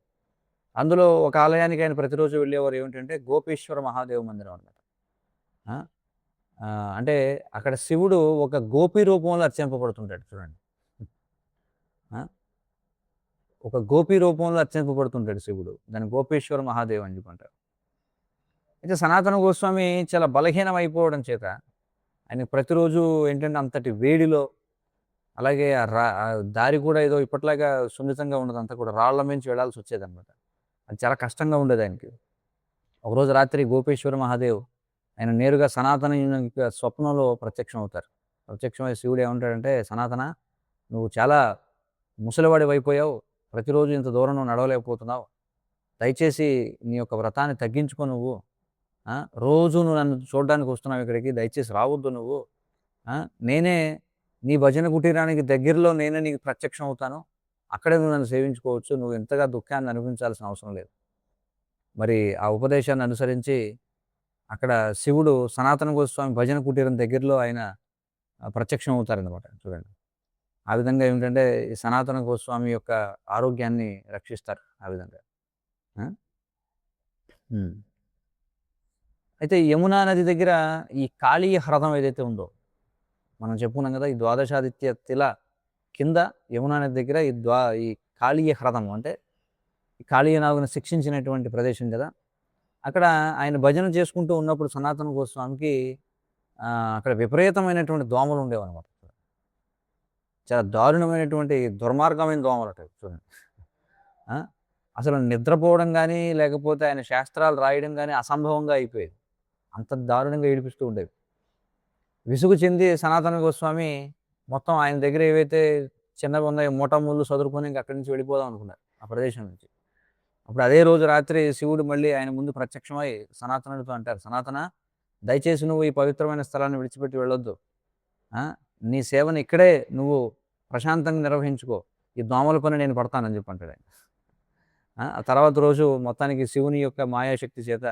అందులో ఒక ఆలయానికి ఆయన ప్రతిరోజు వెళ్ళేవారు ఏమిటంటే గోపేశ్వర మహాదేవ మందిరం అన్నమాట. అంటే అక్కడ శివుడు ఒక గోపి రూపంలో అర్చింపబడుతుంటాడు చూడండి. ఒక గోపి రూపంలో అర్చింపబడుతుంటాడు శివుడు. దాన్ని గోపేశ్వర మహాదేవ్ అని చెప్పంటారు. అయితే సనాతన గోస్వామి చాలా బలహీనం అయిపోవడం చేత ఆయన ప్రతిరోజు ఏంటంటే అంతటి వేడిలో, అలాగే దారి కూడా ఏదో ఇప్పట్లాగా సున్నితంగా ఉండదు, అంతా కూడా రాళ్ల మించి వెళ్ళాల్సి వచ్చేదన్నమాట. అది చాలా కష్టంగా ఉండేది ఆయనకి. ఒకరోజు రాత్రి గోపేశ్వర మహాదేవ్ ఆయన నేరుగా సనాతన స్వప్నంలో ప్రత్యక్షం అవుతారు. ప్రత్యక్షమై శివుడు ఏమంటాడంటే, సనాతన నువ్వు చాలా ముసలివాడి అయిపోయావు, ప్రతిరోజు ఇంత దూరం నువ్వు నడవలేకపోతున్నావు, దయచేసి నీ యొక్క వ్రతాన్ని తగ్గించుకో, నువ్వు రోజు నువ్వు నన్ను చూడడానికి వస్తున్నావు ఇక్కడికి, దయచేసి రావద్దు నువ్వు, నేనే నీ భజన కుటీరానికి దగ్గరలో నేనే నీకు ప్రత్యక్షం అవుతాను, అక్కడే నువ్వు నన్ను సేవించుకోవచ్చు, నువ్వు ఇంతగా దుఃఖాన్ని అనుభవించాల్సిన అవసరం లేదు. మరి ఆ ఉపదేశాన్ని అనుసరించి అక్కడ శివుడు సనాతన గోస్వామి భజన కుటీరం దగ్గరలో ఆయన ప్రత్యక్షం అవుతారన్నమాట. చూడండి, ఆ విధంగా ఏమిటంటే ఈ సనాతన గోస్వామి యొక్క ఆరోగ్యాన్ని రక్షిస్తారు ఆ విధంగా. అయితే యమునా నది దగ్గర ఈ కాళీయ హ్రదం ఏదైతే ఉందో మనం చెప్పుకున్నాం కదా, ఈ ద్వాదశాదిత్య తిల కింద యమునా నది దగ్గర ఈ కాళీయ హ్రదం అంటే ఈ కాళీయనాగుని శిక్షించినటువంటి ప్రదేశం కదా. అక్కడ ఆయన భజన చేసుకుంటూ ఉన్నప్పుడు సనాతన గోస్వామికి అక్కడ విపరీతమైనటువంటి దోమలు ఉండేవన్నమాట. చాలా దారుణమైనటువంటి దుర్మార్గమైన దోమలు అట చూడండి. అసలు నిద్రపోవడం కానీ లేకపోతే ఆయన శాస్త్రాలు రాయడం కానీ అసంభవంగా అయిపోయేది, అంత దారుణంగా ఏడిపిస్తూ ఉండేవి. విసుగు చెంది సనాతన గోస్వామి మొత్తం ఆయన దగ్గర ఏవైతే చిన్నవి ఉన్నాయో మూటముళ్ళు చదువుకొని ఇంక అక్కడి నుంచి వెళ్ళిపోదాం అనుకున్నారు ఆ ప్రదేశం నుంచి. అప్పుడు అదే రోజు రాత్రి శివుడు మళ్ళీ ఆయన ముందు ప్రత్యక్షమై సనాతనుడితో అంటారు, సనాతన దయచేసి నువ్వు ఈ పవిత్రమైన స్థలాన్ని విడిచిపెట్టి వెళ్ళొద్దు, నీ సేవను ఇక్కడే నువ్వు ప్రశాంతంగా నిర్వహించుకో, ఈ దోమల పని నేను పడతానని చెప్పి అంటాడు ఆయన. ఆ తర్వాత రోజు మొత్తానికి శివుని యొక్క మాయాశక్తి చేత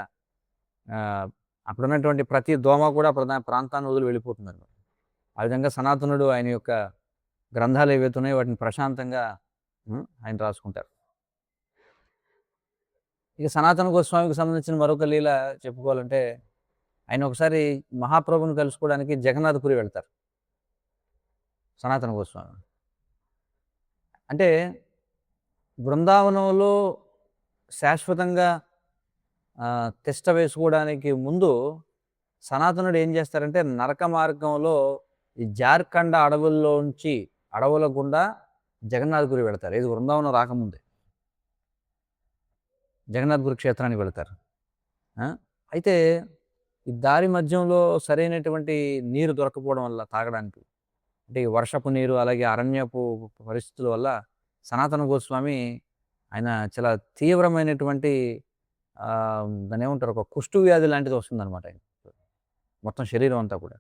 అక్కడ ఉన్నటువంటి ప్రతి దోమ కూడా ప్రాంతాన్ని వదిలి వెళ్ళిపోతున్నారు. ఆ విధంగా సనాతనుడు ఆయన యొక్క గ్రంథాలు ఏవైతే ఉన్నాయో వాటిని ప్రశాంతంగా ఆయన రాసుకుంటారు. ఇక సనాతన గోస్వామికి సంబంధించిన మరొక లీల చెప్పుకోవాలంటే, ఆయన ఒకసారి మహాప్రభుని కలుసుకోవడానికి జగన్నాథపురి వెళ్తారు సనాతన గోస్వామి. అంటే బృందావనంలో శాశ్వతంగా తిష్ట వేసుకోవడానికి ముందు సనాతనుడు ఏం చేస్తారంటే నరక మార్గంలో ఈ జార్ఖండ అడవుల్లోంచి అడవుల గుండా జగన్నాథపురి వెళతారు. ఇది బృందావనం రాకముందే జగన్నాథపురి క్షేత్రానికి వెళతారు. అయితే ఈ దారి మధ్యంలో సరైనటువంటి నీరు దొరకపోవడం వల్ల తాగడానికి, అంటే ఈ వర్షపు నీరు అలాగే అరణ్యపు పరిస్థితుల వల్ల సనాతన గోస్వామి ఆయన చాలా తీవ్రమైనటువంటి దాన్ని ఏమంటారు, ఒక కుష్టు వ్యాధి లాంటిది వస్తుందన్నమాట ఆయన మొత్తం శరీరం అంతా కూడా.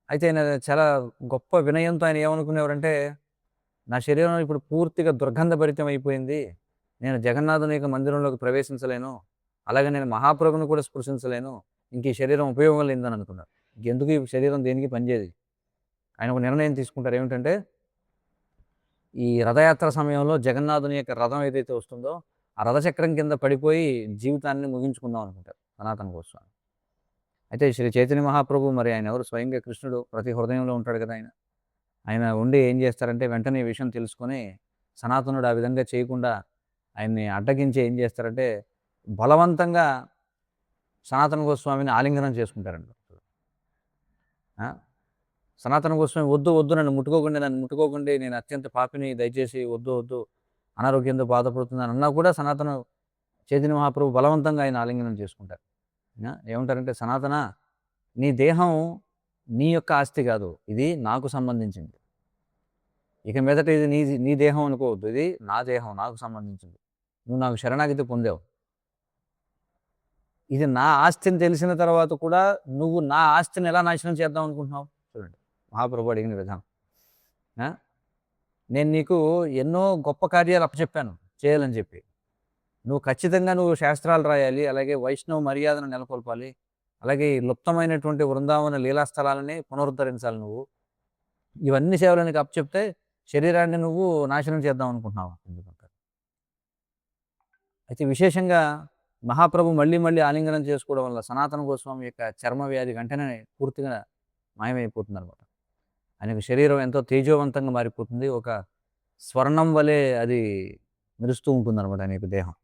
అయితే ఆయన చాలా గొప్ప వినయంతో ఆయన ఏమనుకునేవారంటే, నా శరీరం ఇప్పుడు పూర్తిగా దుర్గంధభరితం అయిపోయింది, నేను జగన్నాథుని యొక్క మందిరంలోకి ప్రవేశించలేను, అలాగే నేను మహాప్రభుని కూడా స్పృశించలేను, ఇంక ఈ శరీరం ఉపయోగం లేదని అనుకున్నారు. ఎందుకు ఈ శరీరం దేనికి పనిచేయదు. ఆయన ఒక నిర్ణయం తీసుకుంటారు. ఏమిటంటే ఈ రథయాత్ర సమయంలో జగన్నాథుని యొక్క రథం ఏదైతే వస్తుందో ఆ రథచక్రం కింద పడిపోయి జీవితాన్ని ముగించుకుందాం అనుకుంటారు సనాతన గోస్వామి. అయితే శ్రీ చైతన్య మహాప్రభు మరి ఆయన ఎవరు? స్వయంగా కృష్ణుడు ప్రతి హృదయంలో ఉంటాడు కదా ఆయన. ఆయన ఉండి ఏం చేస్తారంటే వెంటనే ఈ విషయం తెలుసుకొని సనాతనుడు ఆ విధంగా చేయకుండా ఆయన్ని అడ్డగించి ఏం చేస్తారంటే బలవంతంగా సనాతన గోస్వామిని ఆలింగనం చేసుకుంటారండి. సనాతన గోస్వామి వద్దు వద్దు నన్ను ముట్టుకోకండి, నేను అత్యంత పాపిని, దయచేసి వద్దు వద్దు, అనారోగ్యంతో బాధపడుతున్నాను అన్నా కూడా సనాతన చైతన్య మహాప్రభు బలవంతంగా ఆయన ఆలింగనం చేసుకుంటారు. ఏమంటారంటే, సనాతన నీ దేహం నీ యొక్క ఆస్తి కాదు, ఇది నాకు సంబంధించింది. ఇక మీదట ఇది నీ దేహం అనుకోవద్దు, ఇది నా దేహం, నాకు సంబంధించింది. నువ్వు నాకు శరణాగతి పొందావు. ఇది నా ఆస్తిని తెలిసిన తర్వాత కూడా నువ్వు నా ఆస్తిని ఎలా నాశనం చేద్దాం అనుకుంటున్నావు? చూడండి మహాప్రభు అడిగిన విధానం. నేను నీకు ఎన్నో గొప్ప కార్యాలు అప్పచెప్పాను చేయాలని చెప్పి. నువ్వు ఖచ్చితంగా శాస్త్రాలు రాయాలి, అలాగే వైష్ణవ మర్యాదను నెలకొల్పాలి, అలాగే లుప్తమైనటువంటి వృందావన లీలాస్థలాలని పునరుద్ధరించాలి. నువ్వు ఇవన్నీ సేవలు నీకు అప్పచెప్తే శరీరాన్ని నువ్వు నాశనం చేద్దాం అనుకుంటున్నావు ఎందుకంటారు. అయితే విశేషంగా మహాప్రభు మళ్ళీ ఆలింగనం చేసుకోవడం వల్ల సనాతన గోస్వామి యొక్క చర్మ వ్యాధి వెంటనే పూర్తిగా మాయమైపోతుంది అనమాట. ఆయనకు శరీరం ఎంతో తేజోవంతంగా మారిపోతుంది, ఒక స్వర్ణం వలె అది మెరుస్తూ ఉంటుంది అనమాట ఆయన యొక్క దేహం.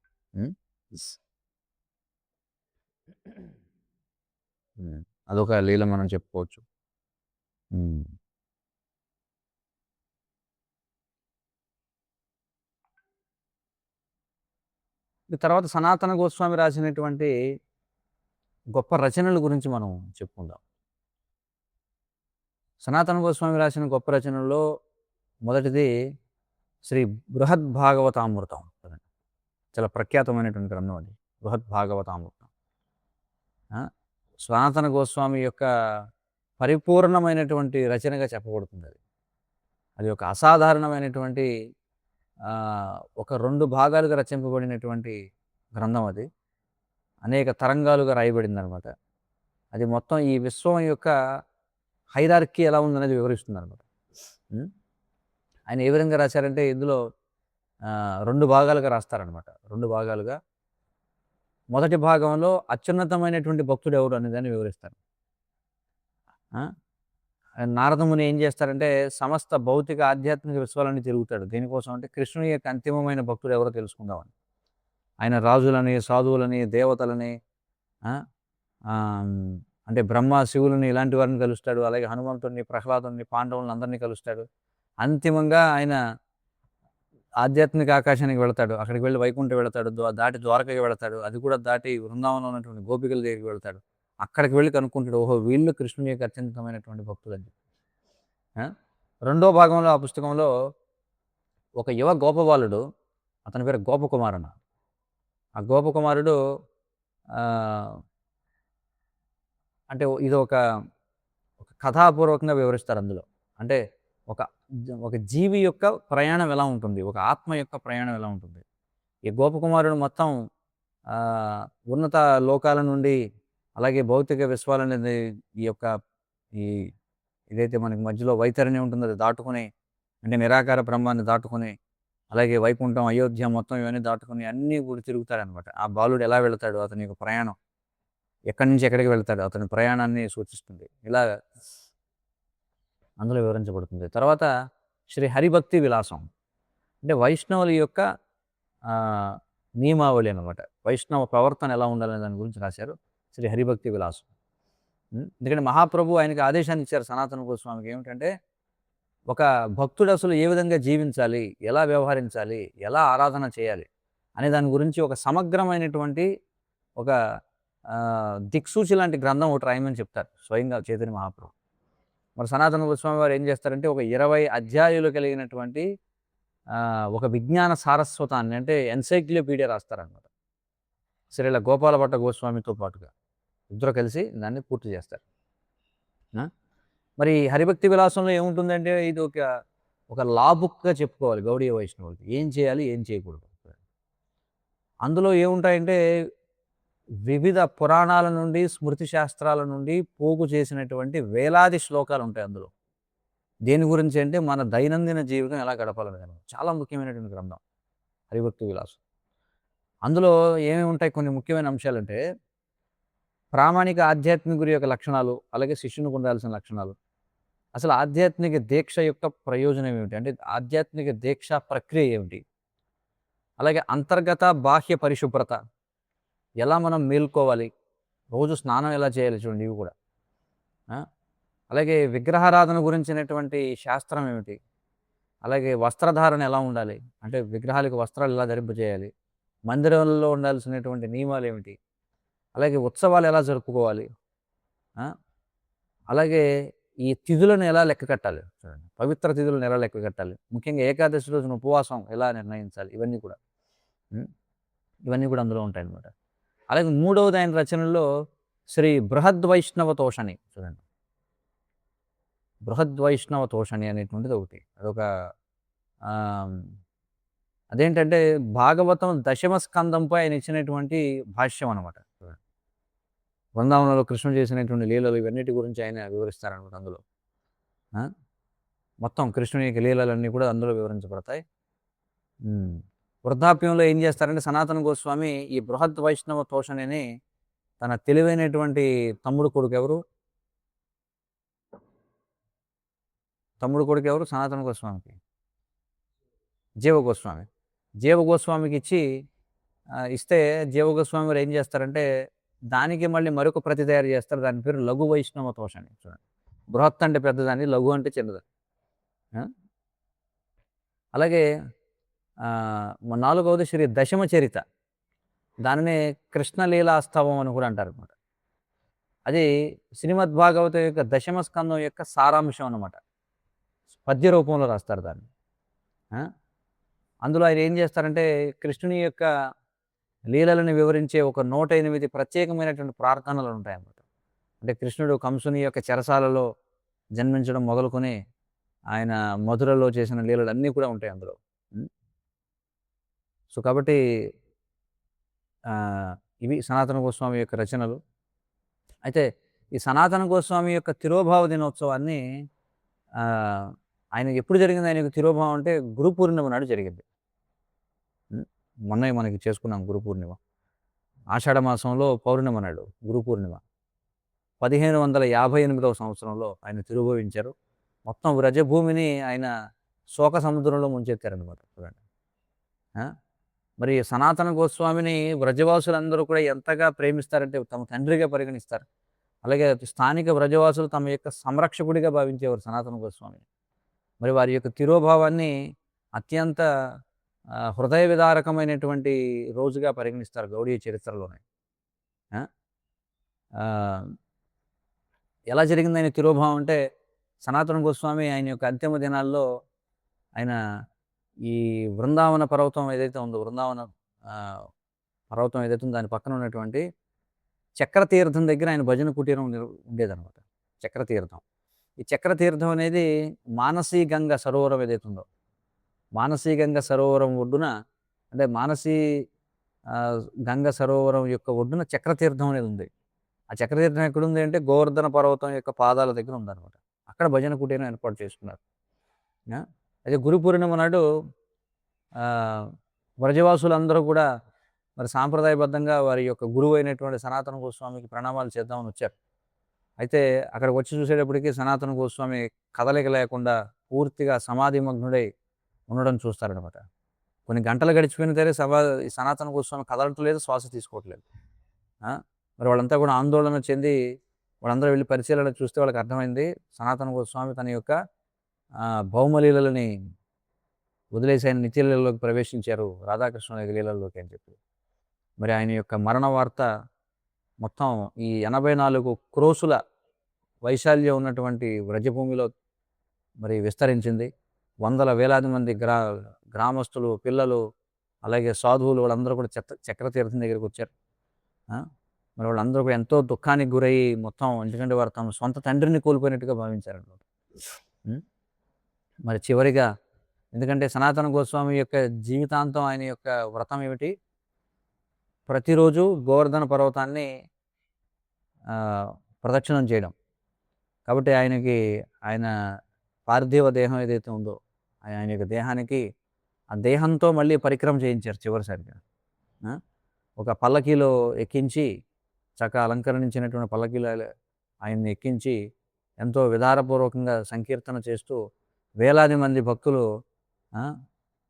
అదొక లీల మనం చెప్పుకోవచ్చు. తర్వాత సనాతన గోస్వామి రాసినటువంటి గొప్ప రచనల గురించి మనం చెప్పుకుందాం. సనాతన గోస్వామి రాసిన గొప్ప రచనల్లో మొదటిది శ్రీ బృహద్భాగవతామృతం. చాలా ప్రఖ్యాతమైనటువంటి గ్రంథం అది, బృహద్భాగవతామృతం. సనాతన గోస్వామి యొక్క పరిపూర్ణమైనటువంటి రచనగా చెప్పబడుతుంది. అది ఒక అసాధారణమైనటువంటి ఒక 2 భాగాలుగా రచింపబడినటువంటి గ్రంథం. అది అనేక తరంగాలుగా రాయబడింది అనమాట. అది మొత్తం ఈ విశ్వం యొక్క హైరార్కీ ఎలా ఉందనేది వివరిస్తుంది అనమాట. ఆయన ఏ విధంగా రాశారంటే ఇందులో 2 భాగాలుగా రాస్తారనమాట. 2 భాగాలుగా మొదటి భాగంలో అత్యున్నతమైనటువంటి భక్తుడు ఎవరు అనే దాన్ని వివరిస్తారు. నారదముని ఏం చేస్తారంటే సమస్త భౌతిక ఆధ్యాత్మిక విశ్వాలన్నీ తిరుగుతాడు. దేనికోసం అంటే కృష్ణుని యొక్క అంతిమమైన భక్తుడు ఎవరో తెలుసుకుందామని. ఆయన రాజులని, సాధువులని, దేవతలని, అంటే బ్రహ్మ, శివులని, ఇలాంటి వారిని కలుస్తాడు. అలాగే హనుమంతుడిని, ప్రహ్లాదుని, పాండవులను అందరినీ కలుస్తాడు. అంతిమంగా ఆయన ఆధ్యాత్మిక ఆకాశానికి వెళతాడు. అక్కడికి వెళ్ళి వైకుంఠం వెళతాడు, దాటి ద్వారకకి వెళతాడు, అది కూడా దాటి బృందావనంలో ఉన్నటువంటి గోపికల దగ్గరికి వెళతాడు. అక్కడికి వెళ్ళి కనుక్కుంటాడు, ఓహో వీళ్ళు కృష్ణుని యొక్క అత్యంతమైనటువంటి భక్తులు అని. రెండో భాగంలో ఆ పుస్తకంలో ఒక యువ గోపబాలుడు, అతని పేరు గోపకుమార్ అన్న. ఆ గోపకుమారుడు అంటే ఇది ఒక కథాపూర్వకంగా వివరిస్తారు అందులో. అంటే ఒక జీవి యొక్క ప్రయాణం ఎలా ఉంటుంది, ఒక ఆత్మ యొక్క ప్రయాణం ఎలా ఉంటుంది. ఈ గోపకుమారుడు మొత్తం ఉన్నత లోకాల నుండి, అలాగే భౌతిక విశ్వాలనేది ఇదైతే మనకి మధ్యలో వైతరణి ఉంటుంది, అది దాటుకుని, అంటే నిరాకార బ్రహ్మాన్ని దాటుకుని, అలాగే వైకుంఠం, అయోధ్య మొత్తం ఇవన్నీ దాటుకుని అన్నీ కూడా తిరుగుతాడనమాట. ఆ బాలుడు ఎలా వెళతాడు, అతని యొక్క ప్రయాణం ఎక్కడి నుంచి ఎక్కడికి వెళ్తాడు, అతని ప్రయాణాన్ని సూచిస్తుంది. ఇలా అందులో వివరించబడుతుంది. తర్వాత శ్రీ హరిభక్తి విలాసం, అంటే వైష్ణవుల యొక్క నియమావళి అనమాట. వైష్ణవ ప్రవర్తన ఎలా ఉండాలనే దాని గురించి రాశారు శ్రీ హరిభక్తి విలాసం. ఎందుకంటే మహాప్రభు ఆయనకి ఆదేశాన్ని ఇచ్చారు సనాతన గోస్వామికి. ఏమిటంటే ఒక భక్తుడు అసలు ఏ విధంగా జీవించాలి, ఎలా వ్యవహరించాలి, ఎలా ఆరాధన చేయాలి అనే దాని గురించి ఒక సమగ్రమైనటువంటి ఒక దిక్సూచి లాంటి గ్రంథం ఒకటి రాయమని చెప్తారు స్వయంగా చైతన్య మహాప్రభు. మరి సనాతన గోస్వామి వారు ఏం చేస్తారంటే ఒక 20 అధ్యాయులు కలిగినటువంటి ఒక విజ్ఞాన సారస్వతాన్ని, అంటే ఎన్సైక్లోపీడియా రాస్తారనమాట. శ్రీల గోపాల భట్ట గోస్వామితో పాటుగా ఇద్దరు కలిసి దాన్ని పూర్తి చేస్తారు. మరి హరిభక్తి విలాసంలో ఏముంటుందంటే ఇది ఒక లా బుక్గా చెప్పుకోవాలి గౌడీయ వైష్ణవులకి. ఏం చేయాలి, ఏం చేయకూడదు. అందులో ఏముంటాయంటే వివిధ పురాణాల నుండి, స్మృతి శాస్త్రాల నుండి పోగు చేసినటువంటి వేలాది శ్లోకాలు ఉంటాయి అందులో. దేని గురించి అంటే మన దైనందిన జీవితం ఎలా గడపాలనే దాని గురించి. చాలా ముఖ్యమైనటువంటి గ్రంథం హరిభక్తి విలాసం. అందులో ఏమేమి ఉంటాయి కొన్ని ముఖ్యమైన అంశాలంటే, ప్రామాణిక ఆధ్యాత్మికుడి యొక్క లక్షణాలు, అలాగే శిష్యునికి ఉండాల్సిన లక్షణాలు. అసలు ఆధ్యాత్మిక దీక్ష యొక్క ప్రయోజనం ఏమిటి? అంటే ఆధ్యాత్మిక దీక్ష ప్రక్రియ ఏమిటి? అలాగే అంతర్గత, బాహ్య పరిశుభ్రత. ఎలా మనం మేలుకోవాలి? రోజు స్నానం ఎలా చేయాలి చూడండి ఇవి కూడా. ఆ! అలాగే విగ్రహారాధన గురించినటువంటి శాస్త్రం ఏమిటి? అలాగే వస్త్రధారణ ఎలా ఉండాలి? అంటే విగ్రహాలకు వస్త్రాలు ఎలా ధరింపజేయాలి? మందిరంలో ఉండాల్సినటువంటి నియమాలేమిటి? అలాగే ఉత్సవాలు ఎలా జరుపుకోవాలి? ఆ! అలాగే ఈ తిథులను ఎలా లెక్క కట్టాలి? చూడండి. పవిత్ర తిథులను ఎలా లెక్క కట్టాలి? ముఖ్యంగా ఏకాదశి రోజున ఉపవాసం ఎలా నిర్ణయించాలి? ఇవన్నీ కూడా. హ్మ్. ఇవన్నీ కూడా అందులో ఉంటాయన్నమాట. అలాగే మూడవది ఆయన రచనలో శ్రీ బృహద్వైష్ణవ తోషణి చూడండి. బృహద్వైష్ణవ తోషణి అనేటువంటిది ఒకటి. అదొక ఆహ్, అదేంటంటే భాగవతం దశమ స్కందంపై ఆయన ఇచ్చినటువంటి భాష్యం అనమాట. బృందావనంలో కృష్ణుడు చేసినటువంటి లీలలు ఇవన్నిటి గురించి ఆయన వివరిస్తారనమాట అందులో. ఆ! మొత్తం కృష్ణుని యొక్క లీలలన్నీ కూడా అందులో వివరించబడతాయి. హ్మ్. వృద్ధాప్యంలో ఏం చేస్తారంటే సనాతన గోస్వామి ఈ బృహద్ వైష్ణవ తోషణిని తన తెలివైనటువంటి తమ్ముడు కొడుకు ఎవరు? తమ్ముడు కొడుకు ఎవరు సనాతన గోస్వామికి? జీవ గోస్వామి. జీవ గోస్వామికి ఇచ్చి ఇస్తే జీవ గోస్వామి వారు ఏం చేస్తారంటే దానికి మళ్ళీ మరొక ప్రతి తయారు చేస్తారు. దాని పేరు లఘు వైష్ణవ తోషణి చూడండి. బృహత్ అంటే పెద్దదాన్ని, లఘు అంటే చిన్నదని. ఆ! అలాగే నాలుగవది శ్రీ దశమ చరిత. దానినే కృష్ణలీలాస్తవం అని కూడా అంటారనమాట. అది శ్రీమద్ భాగవతం యొక్క దశమ స్కందం యొక్క సారాంశం అనమాట. పద్య రూపంలో రాస్తారు దాన్ని. ఆ! అందులో ఆయన ఏం చేస్తారంటే కృష్ణుని యొక్క లీలలను వివరించే ఒక 108 ప్రత్యేకమైనటువంటి ప్రార్థనలు ఉంటాయన్నమాట. అంటే కృష్ణుడు కంసుని యొక్క చెరసాలలో జన్మించడం మొదలుకొని ఆయన మధురలో చేసిన లీలలు అన్నీ కూడా ఉంటాయి అందులో. సో కాబట్టి ఇవి సనాతన గోస్వామి యొక్క రచనలు. అయితే ఈ సనాతన గోస్వామి యొక్క తిరోభావ దినోత్సవాన్ని ఆయన ఎప్పుడు జరిగింది? ఆయన యొక్క తిరోభావం అంటే గురు పూర్ణిమ నాడు జరిగింది. మొన్న మనకి చేసుకున్నాం గురు పూర్ణిమ. ఆషాఢ మాసంలో పౌర్ణిమ నాడు గురు పూర్ణిమ. 1558వ సంవత్సరంలో ఆయన తిరోభవించారు. మొత్తం వ్రజభూమిని ఆయన శోక సముద్రంలో ముంచెత్తారనమాట చూడండి. మరి సనాతన గోస్వామిని వ్రజవాసులందరూ కూడా ఎంతగా ప్రేమిస్తారంటే తమ తండ్రిగా పరిగణిస్తారు. అలాగే స్థానిక వ్రజవాసులు తమ యొక్క సంరక్షకుడిగా భావించేవారు సనాతన గోస్వామిని. మరి వారి యొక్క తిరోభావాన్ని అత్యంత హృదయ విదారకమైనటువంటి రోజుగా పరిగణిస్తారు గౌడీయ చరిత్రలోనే. ఎలా జరిగింది ఆయన తిరోభావం అంటే సనాతన గోస్వామి ఆయన యొక్క అంతిమ దినాల్లో ఆయన ఈ బృందావన పర్వతం ఏదైతే ఉందో బృందావన పర్వతం ఏదైతే ఉందో దాని పక్కన ఉన్నటువంటి చక్రతీర్థం దగ్గర ఆయన భజన కుటీరం ఉండేదన్నమాట. చక్రతీర్థం. ఈ చక్రతీర్థం అనేది మానసీ గంగ సరోవరం ఏదైతే ఉందో మానసీ గంగ సరోవరం ఒడ్డున అంటే మానసీ గంగ సరోవరం యొక్క ఒడ్డున చక్రతీర్థం అనేది ఉంది. ఆ చక్రతీర్థం ఎక్కడుంది అంటే గోవర్ధన పర్వతం యొక్క పాదాల దగ్గర ఉందన్నమాట. అక్కడ భజన కుటీరం ఏర్పాటు చేసుకున్నారు. అయితే గురు పూర్ణిమ నాడు వ్రజవాసులందరూ కూడా మరి సాంప్రదాయబద్ధంగా వారి యొక్క గురువు అయినటువంటి సనాతన గోస్వామికి ప్రణామాలు చేద్దామని వచ్చారు. అయితే అక్కడికి వచ్చి చూసేటప్పటికి సనాతన గోస్వామి కదలిక లేకుండా పూర్తిగా సమాధిమగ్నుడై ఉండడం చూస్తారనమాట. కొన్ని గంటలు గడిచిపోయిన సరే సనాతన గోస్వామి కదలట్లేదు, శ్వాస తీసుకోవట్లేదు. మరి వాళ్ళంతా కూడా ఆందోళన చెంది వాళ్ళందరూ వెళ్ళి పరిశీలన చూస్తే వాళ్ళకి అర్థమైంది సనాతన గోస్వామి తన యొక్క భౌమలీలని వదిలేసి ఆయన నిత్యలీలలోకి ప్రవేశించారు, రాధాకృష్ణ లీలల్లోకి అని చెప్పి. మరి ఆయన యొక్క మరణ వార్త మొత్తం ఈ 84 క్రోసుల వైశాల్యం ఉన్నటువంటి వ్రజభూమిలో మరి విస్తరించింది. వందల వేలాది మంది గ్రామస్తులు, పిల్లలు, అలాగే సాధువులు వాళ్ళందరూ కూడా చక్రతీర్థం దగ్గరికి వచ్చారు. మరి వాళ్ళందరూ కూడా ఎంతో దుఃఖానికి గురయ్యి మొత్తం ఎందుకంటే వారు తమ సొంత తండ్రిని కోల్పోయినట్టుగా భావించారన్నమాట. మరి చివరిగా ఎందుకంటే సనాతన గోస్వామి యొక్క జీవితాంతం ఆయన యొక్క వ్రతం ఏమిటి? ప్రతిరోజు గోవర్ధన పర్వతాన్ని ప్రదక్షిణం చేయడం. కాబట్టి ఆయన పార్థివ దేహం ఏదైతే ఉందో ఆయన యొక్క దేహానికి ఆ దేహంతో మళ్ళీ పరిక్రమ చేయించారు చివరిసారిగా. ఒక పల్లకీలో ఎక్కించి చక్కగా అలంకరించినటువంటి పల్లకీలో ఆయన్ని ఎక్కించి ఎంతో విధారపూర్వకంగా సంకీర్తన చేస్తూ వేలాది మంది భక్తులు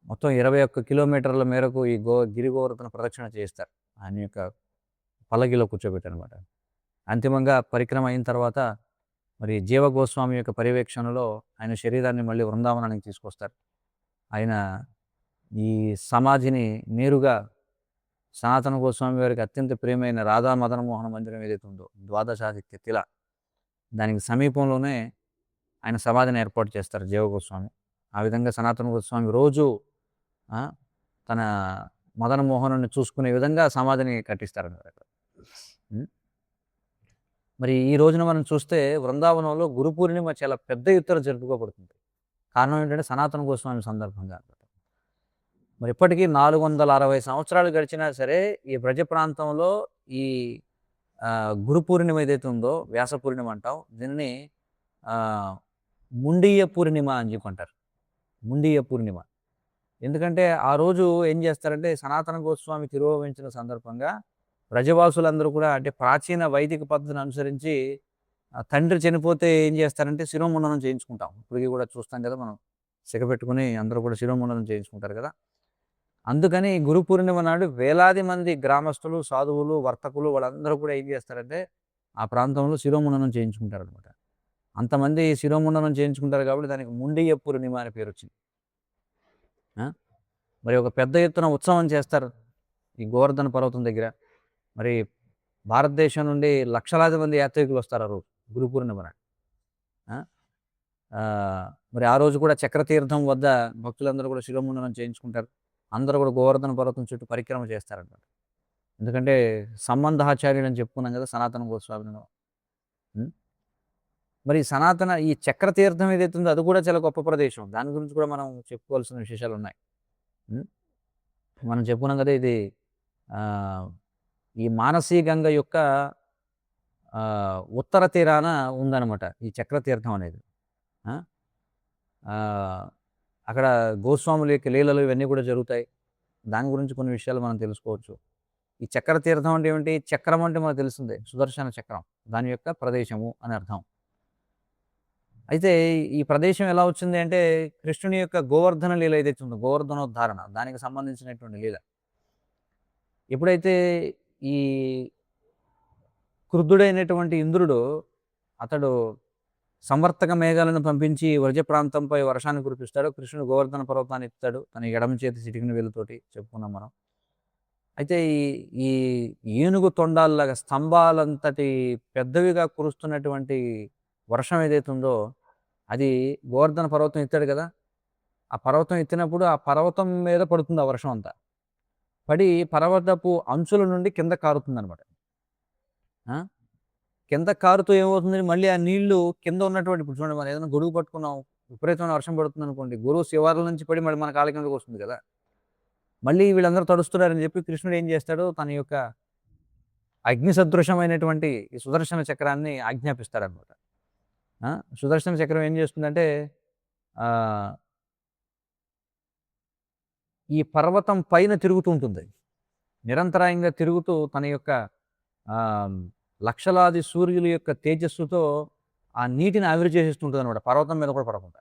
మొత్తం 21 కిలోమీటర్ల మేరకు ఈ గిరి గోవర్ధన ప్రదక్షిణ చేస్తారు. ఆయన యొక్క పల్లకీలో కూర్చోబెట్టనమాట. అంతిమంగా పరిక్రమ అయిన తర్వాత మరి జీవ గోస్వామి యొక్క పర్యవేక్షణలో ఆయన శరీరాన్ని మళ్ళీ వృందావనానికి తీసుకొస్తారు. ఆయన ఈ సమాధిని నేరుగా సనాతన గోస్వామి వారికి అత్యంత ప్రియమైన రాధా మదన మోహన మందిరం ఏదైతే ఉందో ద్వాదశాదిత్య తిల, దానికి సమీపంలోనే ఆయన సమాధిని ఏర్పాటు చేస్తారు జీవ గోస్వామి. ఆ విధంగా సనాతన గోస్వామి రోజు తన మదన మోహనుని చూసుకునే విధంగా సమాధిని కట్టిస్తారన్నమాట. మరి ఈ రోజున మనం చూస్తే వృందావనంలో గురు పూర్ణిమ చాలా పెద్ద ఎత్తున జరుపుకోబడుతుంది. కారణం ఏంటంటే సనాతన గోస్వామి సందర్భంగా. మరి ఇప్పటికీ 460 సంవత్సరాలు గడిచినా సరే ఈ బ్రజ ప్రాంతంలో ఈ గురు పూర్ణిమ ఏదైతే ఉందో, వ్యాస పూర్ణిమ అంటాం, దీనిని ముండీయ పూర్ణిమ అని చెప్పి అంటారు. ముండీయ పూర్ణిమ ఎందుకంటే ఆ రోజు ఏం చేస్తారంటే సనాతన గోస్వామి తిరోగమించిన సందర్భంగా బ్రజవాసులందరూ కూడా అంటే ప్రాచీన వైదిక పద్ధతిని అనుసరించి తండ్రి చనిపోతే ఏం చేస్తారంటే శిరోముండనం చేయించుకుంటాం. ఇప్పటికీ కూడా చూస్తాం కదా, మనం సిగపెట్టుకుని అందరూ కూడా శిరోముండనం చేయించుకుంటారు కదా. అందుకని గురు పూర్ణిమ నాడు వేలాది మంది గ్రామస్తులు, సాధువులు, వర్తకులు వాళ్ళందరూ కూడా ఏం చేస్తారంటే ఆ ప్రాంతంలో శిరోముండనం చేయించుకుంటారు అనమాట. అంతమంది శిరోముండనం చేయించుకుంటారు కాబట్టి దానికి ముండీయ పూర్ణిమ అని పేరు వచ్చింది. మరి ఒక పెద్ద ఎత్తున ఉత్సవం చేస్తారు ఈ గోవర్ధన పర్వతం దగ్గర. మరి భారతదేశం నుండి లక్షలాది మంది యాత్రికులు వస్తారు ఆ రోజు గురు పూర్ణిమ నాడు. మరి ఆ రోజు కూడా చక్రతీర్థం వద్ద భక్తులందరూ కూడా శిరోముండనం చేయించుకుంటారు. అందరూ కూడా గోవర్ధన పర్వతం చుట్టూ పరిక్రమ చేస్తారన్నమాట. ఎందుకంటే సంబంధాచార్యులు అని చెప్పుకున్నాం కదా సనాతన గోస్వామిని. మరి ఈ చక్రతీర్థం ఏదైతే ఉందో అది కూడా చాలా గొప్ప ప్రదేశం. దాని గురించి కూడా మనం చెప్పుకోవాల్సిన విశేషాలు ఉన్నాయి. మనం చెప్పుకున్నాం కదా, ఇది ఈ మానసీ గంగ యొక్క ఉత్తర తీరాన ఉందన్నమాట ఈ చక్రతీర్థం అనేది. అక్కడ గోస్వాముల యొక్క లీలలు ఇవన్నీ కూడా జరుగుతాయి. దాని గురించి కొన్ని విషయాలు మనం తెలుసుకోవచ్చు. ఈ చక్రతీర్థం అంటే ఏమిటి? చక్రం అంటే మనకు తెలుస్తుంది, సుదర్శన చక్రం, దాని యొక్క ప్రదేశము అని అర్థం. అయితే ఈ ప్రదేశం ఎలా వచ్చింది అంటే కృష్ణుని యొక్క గోవర్ధన లీల ఏదైతే ఉందో, గోవర్ధనోద్ధారణ, దానికి సంబంధించినటువంటి లీల. ఎప్పుడైతే ఈ క్రుద్ధుడైనటువంటి ఇంద్రుడు అతడు సంవర్తక మేఘాలను పంపించి వ్రజ ప్రాంతంపై వర్షాన్ని కురిపిస్తాడు, కృష్ణుడు గోవర్ధన పర్వతాన్ని ఎత్తాడు తన ఎడమ చేతి చిటికిన వేలుతోటి, చెప్పుకున్నాం మనం. అయితే ఈ ఏనుగు తొండాల్లాగా స్తంభాలంతటి పెద్దవిగా కురుస్తున్నటువంటి వర్షం ఏదైతే ఉందో అది గోవర్ధన పర్వతం ఎత్తాడు కదా. ఆ పర్వతం ఎత్తినప్పుడు ఆ పర్వతం మీద పడుతుంది ఆ వర్షం అంతా. పడి పర్వతపు అంచుల నుండి కింద కారుతుంది అనమాట. కింద కారుతూ ఏమవుతుంది, మళ్ళీ ఆ నీళ్లు కింద ఉన్నటువంటి, ఇప్పుడు చూడండి మనం ఏదైనా గొడుగు పట్టుకున్నాం, విపరీతమైన వర్షం పడుతుంది అనుకోండి, గొడుగు శివార్ల నుంచి పడి మళ్ళీ మన కాళ్ళ కిందకు వస్తుంది కదా. మళ్ళీ వీళ్ళందరూ తడుస్తున్నారని చెప్పి కృష్ణుడు ఏం చేస్తాడు, తన యొక్క అగ్ని సదృశమైనటువంటి ఈ సుదర్శన చక్రాన్ని ఆజ్ఞాపిస్తాడనమాట. సుదర్శన చక్రం ఏం చేస్తుందంటే ఈ పర్వతం పైన తిరుగుతూ ఉంటుంది, నిరంతరాయంగా తిరుగుతూ తన యొక్క లక్షలాది సూర్యుల యొక్క తేజస్సుతో ఆ నీటిని ఆవిరి చేసేస్తుంటుంది అనమాట, పర్వతం మీద కూడా పడకుండా.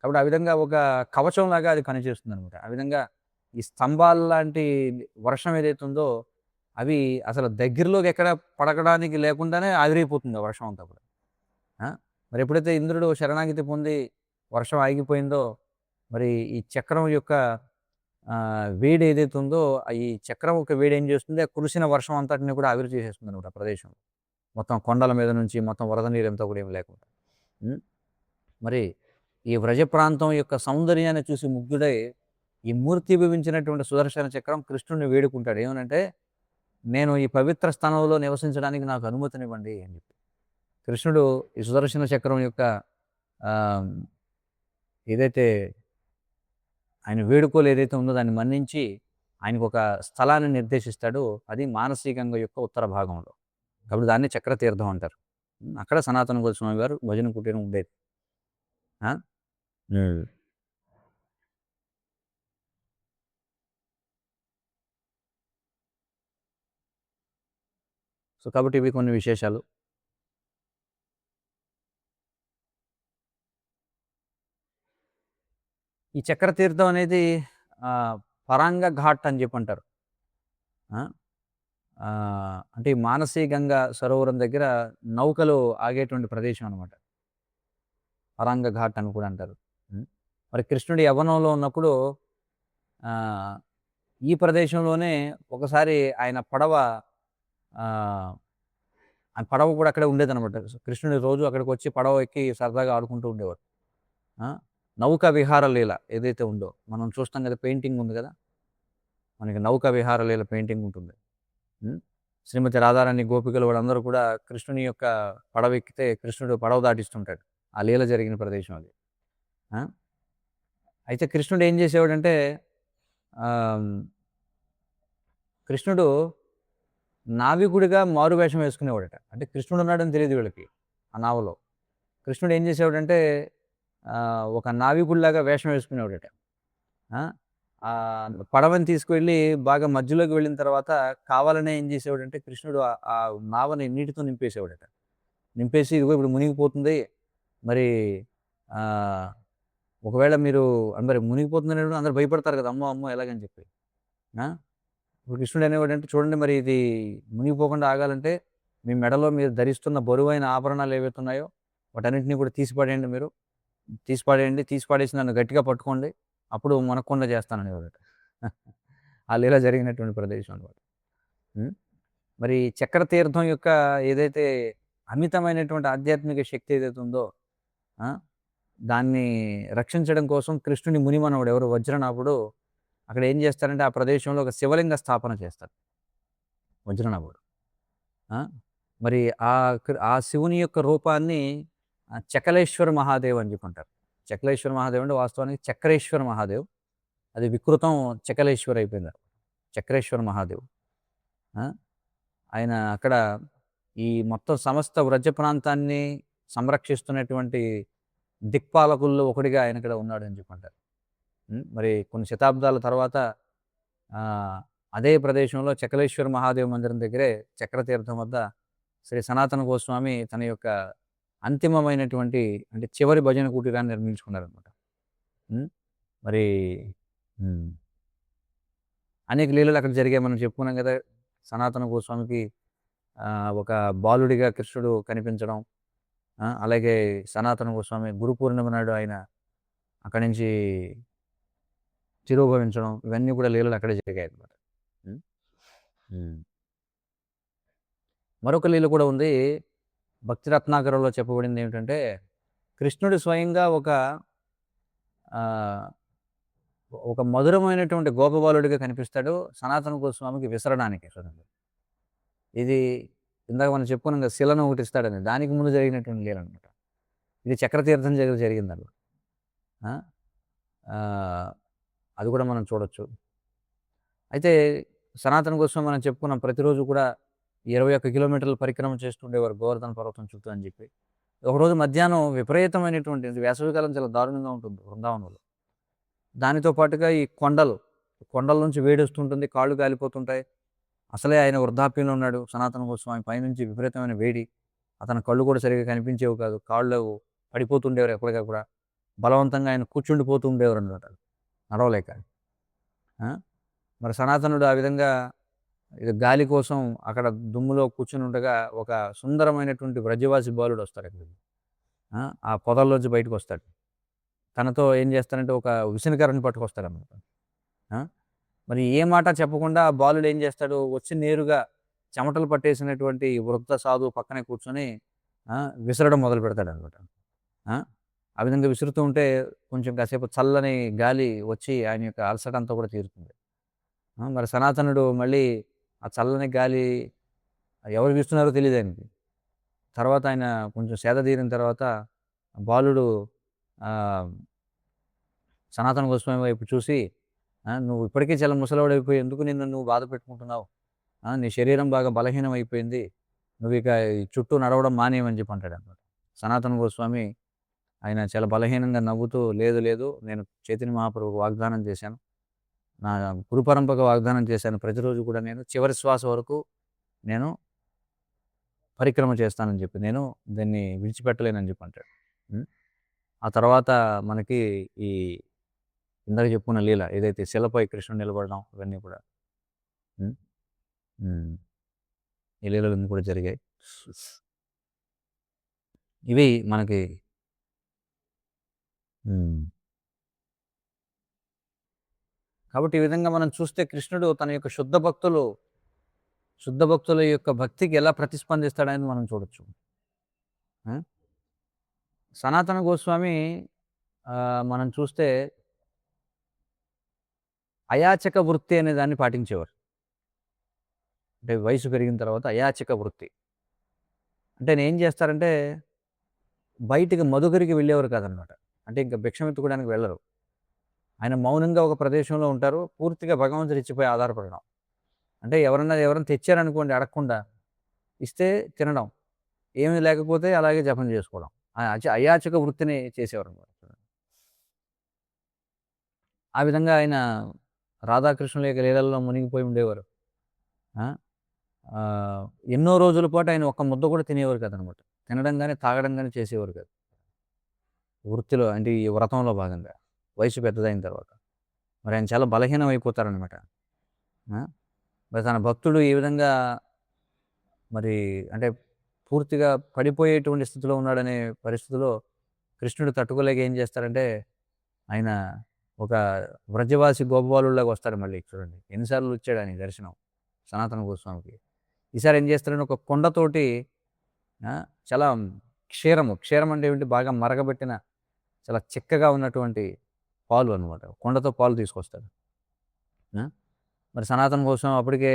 కాబట్టి ఆ విధంగా ఒక కవచం లాగా అది పనిచేస్తుంది అనమాట. ఆ విధంగా ఈ స్తంభాల లాంటి వర్షం ఏదైతే ఉందో అవి అసలు దగ్గరలోకి ఎక్కడ పడకడానికి లేకుండానే ఆవిరైపోతుంది వర్షం అంతా కూడా. మరి ఎప్పుడైతే ఇంద్రుడు శరణాగతి పొంది వర్షం ఆగిపోయిందో, మరి ఈ చక్రం యొక్క వేడి ఏదైతే ఉందో ఈ చక్రం యొక్క వేడి ఏం చేస్తుంది, ఆ కురిసిన వర్షం అంతటిని కూడా ఆవిరి చేసేస్తుంది అనమాట ప్రదేశం మొత్తం, కొండల మీద నుంచి మొత్తం వరద నీరు అంతా కూడా ఏమి లేకుండా. మరి ఈ వ్రజ ప్రాంతం యొక్క సౌందర్యాన్ని చూసి ముగ్ధుడై ఈ మూర్తి భవించినటువంటి సుదర్శన చక్రం కృష్ణుడిని వేడుకుంటాడు. ఏమనంటే, నేను ఈ పవిత్ర స్థానంలో నివసించడానికి నాకు అనుమతినివ్వండి అని చెప్పి. కృష్ణుడు ఈ సుదర్శన చక్రం యొక్క ఏదైతే ఆయన వేడుకోలు ఏదైతే ఉందో దాన్ని మన్నించి ఆయనకు ఒక స్థలాన్ని నిర్దేశిస్తాడు. అది మానసికంగ యొక్క ఉత్తర భాగంలో. కాబట్టి దాన్ని చక్రతీర్థం అంటారు. అక్కడ సనాతన గోస్వామి గారు భజన కుటీరం ఉండేది. ఆ! హ్మ్. సో, కాబట్టి ఇవి కొన్ని విశేషాలు. ఈ చక్రతీర్థం అనేది పరాంగ ఘాట్ అని చెప్పంటారు. ఆ! అంటే ఈ మానసీ గంగా సరోవరం దగ్గర నౌకలు ఆగేటువంటి ప్రదేశం అనమాట. పరాంగ ఘాట్ అని కూడా అంటారు. హ్మ్. మరి కృష్ణుడు యవ్వనంలో ఉన్నప్పుడు ఆహ్, ఈ ప్రదేశంలోనే ఒకసారి ఆయన పడవ ఆహ్, ఆయన పడవ కూడా అక్కడే ఉండేదనమాట. కృష్ణుడు రోజు అక్కడికొచ్చి పడవ ఎక్కి సరదాగా ఆడుకుంటూ ఉండేవాడు. ఆ! నౌకా విహార లీల ఏదైతే ఉందో, మనం చూస్తాం కదా! పెయింటింగ్ ఉంది కదా! మనకి నౌకా విహార లీల పెయింటింగ్ ఉంటుంది. హ్మ్. శ్రీమతి రాధారాణి, గోపికలు వాళ్ళందరూ కూడా కృష్ణుని యొక్క పడవెక్కితే కృష్ణుడు పడవ దాటిస్తుంటాడు. ఆ లీల జరిగిన ప్రదేశం అది. ఆ! అయితే కృష్ణుడు ఏం చేసేవాడంటే ఆహ్, కృష్ణుడు నావికుడిగా మారువేషం వేసుకునేవాడట. అంటే కృష్ణుడు ఉన్నాడని తెలీదు వీళ్ళకి ఆ నావలో. కృష్ణుడు ఏం చేసేవాడంటే ఒక నావికుడిలాగా వేషం వేసుకునేవాడట. ఆ! పడవని తీసుకువెళ్ళి బాగా మధ్యలోకి వెళ్ళిన తర్వాత కావాలనే ఏం చేసేవాడంటే కృష్ణుడు ఆ నావని నీటితో నింపేసేవాడట. నింపేసి ఇదిగో ఇప్పుడు మునిగిపోతుంది. మరి ఆహ్, ఒకవేళ మీరు మరి మునిగిపోతుందనేటప్పుడు అందరూ భయపడతారు కదా! అమ్మో! అమ్మో! ఎలాగని చెప్పి. ఆ! ఇప్పుడు కృష్ణుడు అనేవాడంటే చూడండి మరి ఇది మునిగిపోకుండా ఆగాలంటే మీ మెడలో మీరు ధరిస్తున్న బరువైన ఆభరణాలు ఏవైతే ఉన్నాయో వాటన్నిటిని కూడా తీసి పడేయండి మీరు. తీసి పడేయండి. తీసి పడేసి నన్ను గట్టిగా పట్టుకోండి. అప్పుడు మునగకుండా చేస్తాననేవాడట. ఆ లీల జరిగినటువంటి ప్రదేశం అన్నమాట. హ్మ్. మరి చక్ర తీర్థం యొక్క ఏదైతే అమితమైనటువంటి ఆధ్యాత్మిక శక్తి ఏదైతే ఉందో ఆ! దాన్ని రక్షించడం కోసం కృష్ణుని మునిమనవడు ఎవరు వజ్రనాభుడు అక్కడ ఏం చేస్తారంటే ఆ ప్రదేశంలో ఒక శివలింగ స్థాపన చేస్తారు వజ్రనాభుడు. ఆ! మరి ఆ శివుని యొక్క రూపాన్ని చకలేశ్వర మహాదేవ్ అని చెప్పి అంటారు. చకలేశ్వర మహాదేవ్ అంటే వాస్తవానికి చక్రేశ్వర మహాదేవ్. అది వికృతం చకలేశ్వర్ అయిపోయింది. చక్రేశ్వర మహాదేవ్. ఆ! ఆయన అక్కడ ఈ మొత్తం సమస్త వ్రజ ప్రాంతాన్ని సంరక్షిస్తున్నటువంటి దిక్పాలకుల్లో ఒకడిగా ఆయన ఇక్కడ ఉన్నాడని చెప్పంటారు. మరి కొన్ని శతాబ్దాల తర్వాత ఆహ్, అదే ప్రదేశంలో చకలేశ్వర మహాదేవ్ మందిరం దగ్గరే చక్రతీర్థం వద్ద శ్రీ సనాతన గోస్వామి తన యొక్క అంతిమమైనటువంటి అంటే చివరి భజన కుటీరాన్ని నిర్మించుకున్నారనమాట. హ్మ్. మరి హ్మ్. అనేక లీలలు అక్కడ జరిగాయి. మనం చెప్పుకున్నాం గదా! సనాతన గోస్వామికి ఒక బాలుడిగా కృష్ణుడు కనిపించడం. అలాగే సనాతన గోస్వామి గురు పూర్ణిమ నాడు ఆయన అక్కడి నుంచి తిరోభవించడం. ఇవన్నీ కూడా లీలలు అక్కడే జరిగాయన్నమాట. హ్మ్. హ్మ్. మరొక లీల కూడా ఉంది. భక్తి రత్నాకరంలో చెప్పబడిందేమిటంటే, కృష్ణుడు స్వయంగా ఆహ్, ఒక మధురమైనటువంటి గోపబాలుడిగా కనిపిస్తాడు సనాతన గోస్వామికి విసరడానికి చూడండి. ఇది ఇందాక మనం చెప్పుకున్నాం కదా! శిలను ఒకటి ఇస్తాడని. దానికి ముందు జరిగినటువంటి లీలనమాట. ఇది చక్రతీర్థం దగ్గర జరిగిందనమాట. ఆ! ఆహ్, అది కూడా మనం చూడొచ్చు. అయితే సనాతన గోస్వామి మనం చెప్పుకున్నాం ప్రతిరోజు కూడా 21 కిలోమీటర్ల పరిక్రమ చేస్తుండేవారు గోవర్ధన పర్వతం చుట్టూ అని చెప్పి. ఒకరోజు మధ్యాహ్నం విపరీతమైనటువంటి వేసవికాలం చాలా దారుణంగా ఉంటుంది బృందావనంలో. దానితో పాటుగా ఈ కొండల నుంచి వేడొస్తుంటుంది. కాళ్ళు కాలిపోతుంటాయి. అసలే ఆయన వృద్ధాప్యంలో ఉన్నాడు. సనాతన గోస్వామి పైనుంచి విపరీతమైన వేడి. అతని కళ్ళు కూడా సరిగ్గా కనిపించేవి కాదు. కాళ్ళు పడిపోతుండేవారు ఎప్పటికప్పుడు. బలవంతంగా ఆయన కూర్చుండిపోతూ ఉండేవారనమాట నడవలేక. ఆ! మరి సనాతనుడు ఆ విధంగా ఇది గాలి కోసం అక్కడ దుమ్ములో కూర్చొనుండగా ఒక సుందరమైనటువంటి వ్రజవాసి బాలుడొస్తాడక్కడికి. ఆ పొదల్లోంచి బయటకొస్తాడు. తనతో ఏం చేస్తాడంటే ఒక విసనకర్రని పట్టుకొస్తాడనమాట. ఆ! మరి ఏ మాట చెప్పకుండా ఆ బాలుడు ఏం చేస్తాడు, వచ్చి నేరుగా చెమటలు పట్టేసినటువంటి వృద్ధ సాధువు పక్కనే కూర్చొని ఆ! విసరడం మొదలుపెడతాడనమాట. ఆ! ఆ విధంగా విసురుతూ ఉంటే కొంచెం కాసేపు చల్లని గాలి వచ్చి ఆయన యొక్క అలసటంతా కూడా తీరుతుంది. మరి సనాతనుడు మళ్ళీ ఆ చల్లని గాలి ఎవరు వీస్తున్నారో తెలీదాయనకి. తర్వాత ఆయన కొంచెం సేద తీరిన తర్వాత బాలుడు ఆహ్, సనాతన గోస్వామి వైపు చూసి నువ్వు ఇప్పటికే చాలా ముసలివాడైపోయి ఎందుకు నిన్ను నువ్వు బాధ పెట్టుకుంటున్నావు? నీ శరీరం బాగా బలహీనం అయిపోయింది. నువ్విక ఈ చుట్టూ నడవడం మానేయమని చెప్పి అంటాడనమాట. సనాతన గోస్వామి ఆయన చాలా బలహీనంగా నవ్వుతూ, లేదు లేదు, నేను చైతన్య మహాప్రభువుకు వాగ్దానం చేశాను. నా గురు పరంపరకు వాగ్దానం చేశాను. ప్రతిరోజు కూడా నేను చివరి శ్వాస వరకు నేను పరిక్రమ చేస్తానని చెప్పి. నేను దీన్ని విడిచిపెట్టలేనని చెప్పి అంటాడు. హ్మ్. ఆ తర్వాత మనకి ఈ ఇందాక చెప్పుకున్న లీల ఏదైతే శిలపై కృష్ణుడు నిలబడడం ఇవన్నీ కూడా. హ్మ్. హ్మ్. ఈ లీలలన్నీ కూడా జరిగాయి. ఇవి మనకి హ్మ్. కాబట్టి ఈ విధంగా మనం చూస్తే కృష్ణుడు తన యొక్క శుద్ధ భక్తుల యొక్క భక్తికి ఎలా ప్రతిస్పందిస్తాడని మనం చూడొచ్చు. ఆ! సనాతన గోస్వామి మనం చూస్తే అయాచక వృత్తి అనే దాన్ని పాటించేవారు. అంటే వయసు పెరిగిన తర్వాత అయాచక వృత్తి. అంటే నేనేం చేస్తారంటే బయటికి మదుగరికి వెళ్ళేవారు కాదనమాట. అంటే ఇంక భిక్షమెత్తుకోవడానికి వెళ్ళరు. ఆయన మౌనంగా ఒక ప్రదేశంలో ఉంటారు. పూర్తిగా భగవంతుడి ఇచ్చిపై ఆధారపడడం. అంటే ఎవరన్నా తెచ్చారనుకోండి అడగకుండా, ఇస్తే తినడం. ఏమీ లేకపోతే అలాగే జపం చేసుకోవడం. అయాచక వృత్తిని చేసేవారనమాట. ఆ విధంగా ఆయన రాధాకృష్ణుల యొక్క లీలల్లో మునిగిపోయి ఉండేవారు. ఆ! ఎన్నో రోజుల పాటు ఆయన ఒక్క ముద్ద కూడా తినేవారు కాదనమాట. తినడం గాని, తాగడం గాని చేసేవారు కాదు. వృత్తిలో అంటే ఈ వ్రతంలో భాగంగా. వయసు పెద్దదయిన తర్వాత. మరి ఆయన చాలా బలహీనం అయిపోతారనమాట. ఆ! మరి తన భక్తుడు ఈ విధంగా మరి అంటే పూర్తిగా పడిపోయేటువంటి స్థితిలో ఉన్నాడనే పరిస్థితిలో కృష్ణుడు తట్టుకోలేక ఏం చేస్తారంటే, ఆయన ఒక వ్రజవాసి గోపబాలుడిలాగా వస్తాడు మళ్ళీ చూడండి. ఎన్ని సార్లు వచ్చాడు ఆయనకి దర్శనం సనాతన గోస్వామికి. ఈసారి ఏం చేస్తాడంటే ఒక కుండతోటి ఆ! చాలా క్షీరం అంటే ఏంటి బాగా మరగబెట్టిన చాలా చిక్కగా ఉన్నటువంటి పాలు అనమాట. కుండతో పాలు తీసుకొస్తాడు. ఆ! మరి సనాతన గోస్వామి అప్పటికే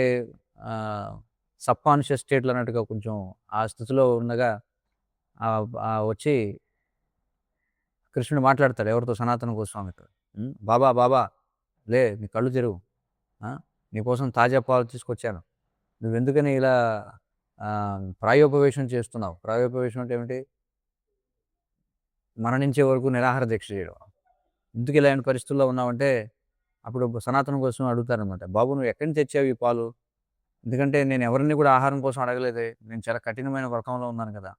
సబ్‌కాన్షియస్ స్టేట్‌లో అన్నట్టుగా కొంచెం ఆ స్థితిలో ఉండగా వచ్చి కృష్ణుడు మాట్లాడతాడు ఎవరితో? సనాతన గోస్వామితో. బాబా! బాబా! లే నీ కళ్ళు తెరువు. ఆ! నీకోసం తాజా పాలు తీసుకొచ్చాను. నువ్వెందుకని ఇలా ప్రాయోపవేశం చేస్తున్నావు? ప్రాయోపవేశం అంటే ఏమిటి? మరణించే వరకు నిరాహార దీక్ష చేయడం. ఎందుకు ఇలాంటి పరిస్థితుల్లో ఉన్నావంటే, అప్పుడు సనాతన గోస్వామి అడుగుతారనమాట. బాబు నువ్వు ఎక్కడి నుంచి తెచ్చావు ఈ పాలు? ఎందుకంటే నేను ఎవరిని కూడా ఆహారం కోసం అడగలేదే. నేను చాలా కఠినమైన వ్రతంలో ఉన్నాను కదా!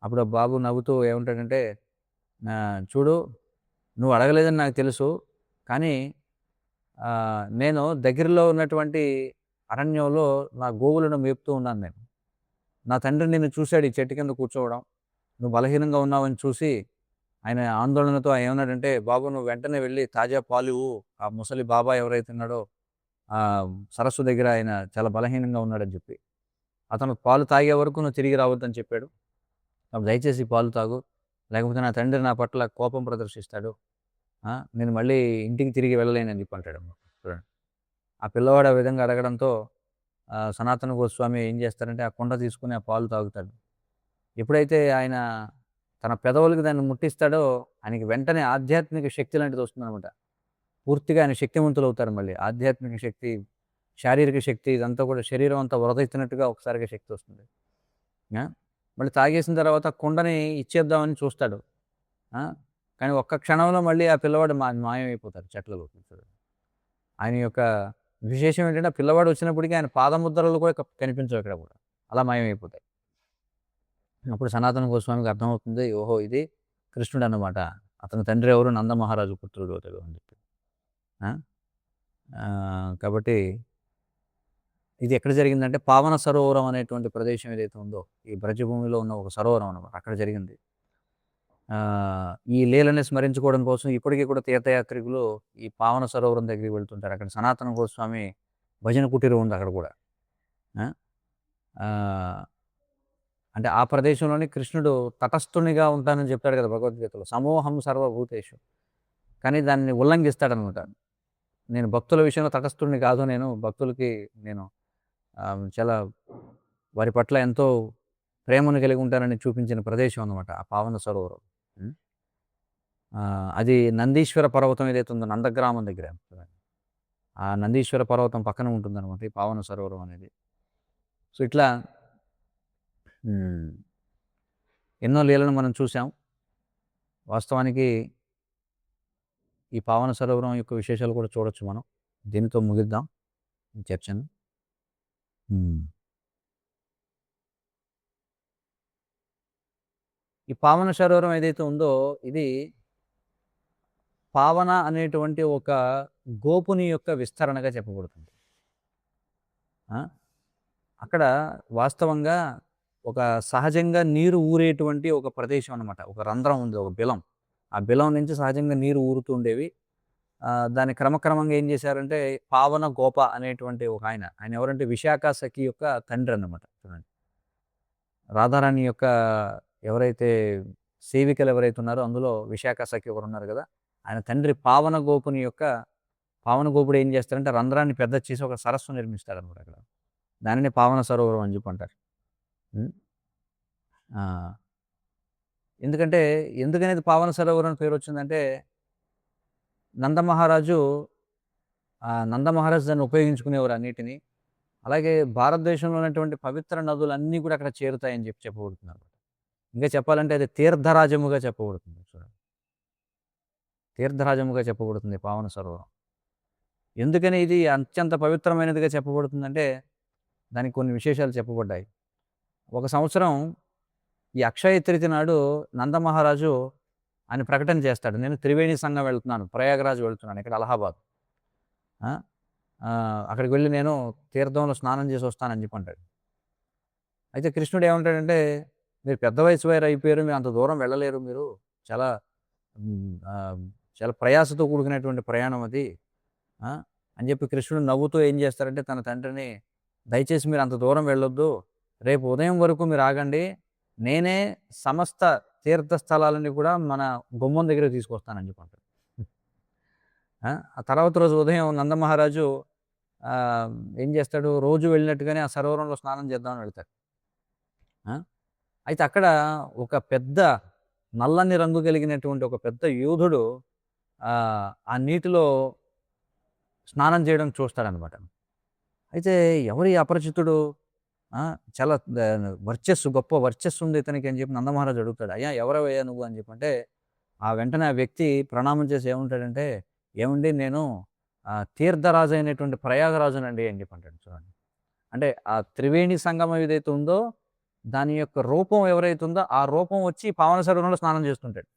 అప్పుడు ఆ బాబు నవ్వుతూ ఏమంటాడంటే, చూడు నువ్వు అడగలేదని నాకు తెలుసు. కానీ నేను దగ్గరలో ఉన్నటువంటి అరణ్యంలో నా గోవులను మేపుతూ ఉన్నాను నేను. నా తండ్రి నిన్ను చూసాడు ఈ చెట్టు కింద కూర్చోవడం. నువ్వు బలహీనంగా ఉన్నావని చూసి ఆయన ఆందోళనతో ఏమన్నాడంటే, బాబు నువ్వు వెంటనే వెళ్ళి తాజా పాలు ఇవ్వు. ఆ ముసలి బాబా ఎవరైతే ఉన్నాడో సరస్సు దగ్గర ఆయన చాలా బలహీనంగా ఉన్నాడని చెప్పి. అతను పాలు తాగే వరకు నువ్వు తిరిగి రావద్దని చెప్పాడు. దయచేసి పాలు తాగు. లేకపోతే నా తండ్రి నా పట్ల కోపం ప్రదర్శిస్తాడు. నేను మళ్ళీ ఇంటికి తిరిగి వెళ్ళలేనని చెప్పి అంటాడన్నమాట. చూడండి. ఆ పిల్లవాడు ఆ విధంగా అడగడంతో సనాతన గోస్వామి ఏం చేస్తారంటే ఆ కుండ తీసుకొని ఆ పాలు తాగుతాడు. ఎప్పుడైతే ఆయన తన పెదవులకి దాన్ని ముట్టిస్తాడో ఆయనకి వెంటనే ఆధ్యాత్మిక శక్తి లాంటిది వస్తుందనమాట. పూర్తిగా ఆయన శక్తివంతులవుతారు మళ్ళీ. ఆధ్యాత్మిక శక్తి, శారీరక శక్తి ఇదంతా కూడా శరీరం అంతా ఉరదెత్తినట్టుగా ఒకసారిగా శక్తి వస్తుంది. ఆ! మళ్ళీ తాగేసిన తర్వాత కుండని ఇచ్చేద్దామని చూస్తాడు. ఆ! కానీ ఒక్క క్షణంలో మళ్ళీ ఆ పిల్లవాడు మాయమైపోతాడు చెట్లలోకి. ఆయన యొక్క విశేషం ఏంటంటే ఆ పిల్లవాడు వచ్చినప్పటికి ఆయన పాదముద్రలు కూడా కనిపించవు ఎక్కడ కూడా. అలా మాయమైపోతాయి. అప్పుడు సనాతన గోస్వామికి అర్థమవుతుంది. ఓహో! ఇది కృష్ణుడన్నమాట. అతని తండ్రి ఎవరు? నందమహారాజు పుత్రుడు అతడు అని చెప్పి. ఆ! కాబట్టి ఇది ఎక్కడ జరిగిందంటే పావన సరోవరం అనేటువంటి ప్రదేశం ఏదైతే ఉందో, ఈ బ్రజభూమిలో ఉన్న ఒక సరోవరం అన్నమాట. అక్కడ జరిగింది. ఈ లీలని స్మరించుకోవడం కోసం ఇప్పటికి కూడా తీర్థయాత్రికులు ఈ పావన సరోవరం దగ్గరికి వెళ్తుంటారు. అక్కడ సనాతన గోస్వామి భజన కుటీరం ఉంది అక్కడ కూడా. ఆ! ఆహ్, అంటే ఆ ప్రదేశంలోనే కృష్ణుడు తటస్థునిగా ఉంటానని చెప్తాడు కదా భగవద్గీతలో. సమోహం సర్వభూతేషు. కానీ దాన్ని ఉల్లంఘిస్తాడనమాట. నేను భక్తుల విషయంలో తటస్థుడిని కాదు నేను. భక్తులకి నేను చాలా వారి పట్ల ఎంతో ప్రేమను కలిగి ఉంటానని చూపించిన ప్రదేశం అన్నమాట ఆ పావన సరోవరం. హ్మ్. అది నందీశ్వర పర్వతం ఏదైతే ఉందో నందగ్రామం దగ్గర. ఆ నందీశ్వర పర్వతం పక్కన ఉంటుందనమాట ఈ పావన సరోవరం అనేది. సో, ఇట్లా హ్మ్. ఎన్నో లీలలు మనం చూసాం. వాస్తవానికి ఈ పావన సరోవరం యొక్క విశేషాలు కూడా చూడొచ్చు మనం. దీనితో ముగిద్దాం ఈ చర్చను. హ్మ్. ఈ పావన సరోవరం ఏదైతే ఉందో ఇది పావన అనేటువంటి ఒక గోపుని యొక్క విస్తరణగా చెప్పబడుతుంది. ఆ! అక్కడ వాస్తవంగా ఒక సహజంగా నీరు ఊరేటువంటి ఒక ప్రదేశం అనమాట. ఒక రంధ్రం ఉంది. ఒక బిలం. ఆ బిలం నుంచి సహజంగా నీరు ఊరుతూ ఉండేవి. దాన్ని క్రమక్రమంగా ఏం చేశారంటే పావన గోప అనేటువంటి ఒక ఆయన. ఆయన ఎవరంటే విశాఖ సఖి యొక్క తండ్రన్నమాట. చూడండి. రాధారాణి యొక్క ఎవరైతే సేవికలు ఎవరైతే ఉన్నారో అందులో విశాఖ సఖి ఒకరున్నారు గదా! ఆయన తండ్రి పావన గోపుని యొక్క పావన గోపుడు ఏం చేస్తారంటే రంధ్రాన్ని పెద్దది చేసి ఒక సరస్సు నిర్మిస్తాడన్నమాట అక్కడ. దానినే పావన సరోవరం అని చెప్పి అంటారు. హ్మ్. ఆ! ఎందుకంటే ఎందుకనేది పావన సరోవరం అని పేరొచ్చిందంటే నందమహారాజు నందమహారాజు దాన్ని ఉపయోగించుకునేవారు అన్నిటిని. అలాగే భారతదేశంలో ఉన్నటువంటి పవిత్ర నదులన్నీ కూడా అక్కడ చేరుతాయని చెప్పి చెప్పబడుతుందన్నమాట. ఇంకా చెప్పాలంటే అది తీర్థరాజముగా చెప్పబడుతుంది. చూడండి. తీర్థరాజముగా చెప్పబడుతుంది పావన సరోవరం. ఎందుకని ఇది అత్యంత పవిత్రమైనదిగా చెప్పబడుతుందంటే దానికి కొన్ని విశేషాలు చెప్పబడ్డాయి. ఒక సంవత్సరం ఈ అక్షయ తృతీయ నాడు నందమహారాజు ఆయన ప్రకటన చేస్తాడు. నేను త్రివేణి సంగం వెళ్తున్నాను. ప్రయాగరాజ్ వెళ్తున్నాను. ఇక్కడ అలహాబాద్. ఆ! అక్కడికి వెళ్లి నేను తీర్థంలో స్నానం చేసి వస్తానని చెప్పి అంటాడు. అయితే కృష్ణుడు ఏమంటాడంటే, "మీరు పెద్ద వయసు వారు అయిపోయారు. మీరు అంత దూరం వెళ్ళలేరు మీరు. చాలా హ్మ్, ఆహ్, చాలా ప్రయాసతో కూడుకున్నటువంటి ప్రయాణం అది." ఆ! అని చెప్పి కృష్ణుడు నవ్వుతూ ఏం చేస్తారంటే తన తండ్రిని, "దయచేసి మీరు అంత దూరం వెళ్ళొద్దు. రేపు ఉదయం వరకు మీరు ఆగండి. నేనే సమస్త తీర్థ స్థలాలని కూడా మన గుమ్మం దగ్గరికి తీసుకొస్తానని" చెప్పి అంటాడు. ఆ తర్వాత రోజు ఉదయం నందమహారాజు ఆహ్, ఏం చేస్తాడు రోజు వెళ్ళినట్టుగానే ఆ సరోవరంలో స్నానం చేద్దామని వెళ్తాడు. ఆ! అయితే అక్కడ ఒక పెద్ద నల్లని రంగు కలిగినటువంటి ఒక పెద్ద యోధుడు ఆ నీటిలో స్నానం చేయడం చూస్తాడనమాట. అయితే ఎవరు ఈ అపరిచితుడు? ఆ! చాలా వర్చస్సు గొప్ప వర్చస్సు ఉంది ఇతనికి అని చెప్పి నందమహారాజు అడుగుతాడు. "అయ్యా ఎవరవయ్యా నువ్వు" అని చెప్పంటే, ఆ వెంటనే ఆ వ్యక్తి ప్రణామం చేసి ఏమంటాడంటే, "ఏవండీ నేను తీర్థరాజు అయినటువంటి ప్రయాగరాజునండి" అని చెప్పి అంటాడు చూడండి. అంటే ఆ త్రివేణి సంగమం ఏదైతే ఉందో, దాని యొక్క రూపం ఎవరైతే ఉందో, ఆ రూపం వచ్చి పావన సరోవరంలో స్నానం చేస్తుంటాడు.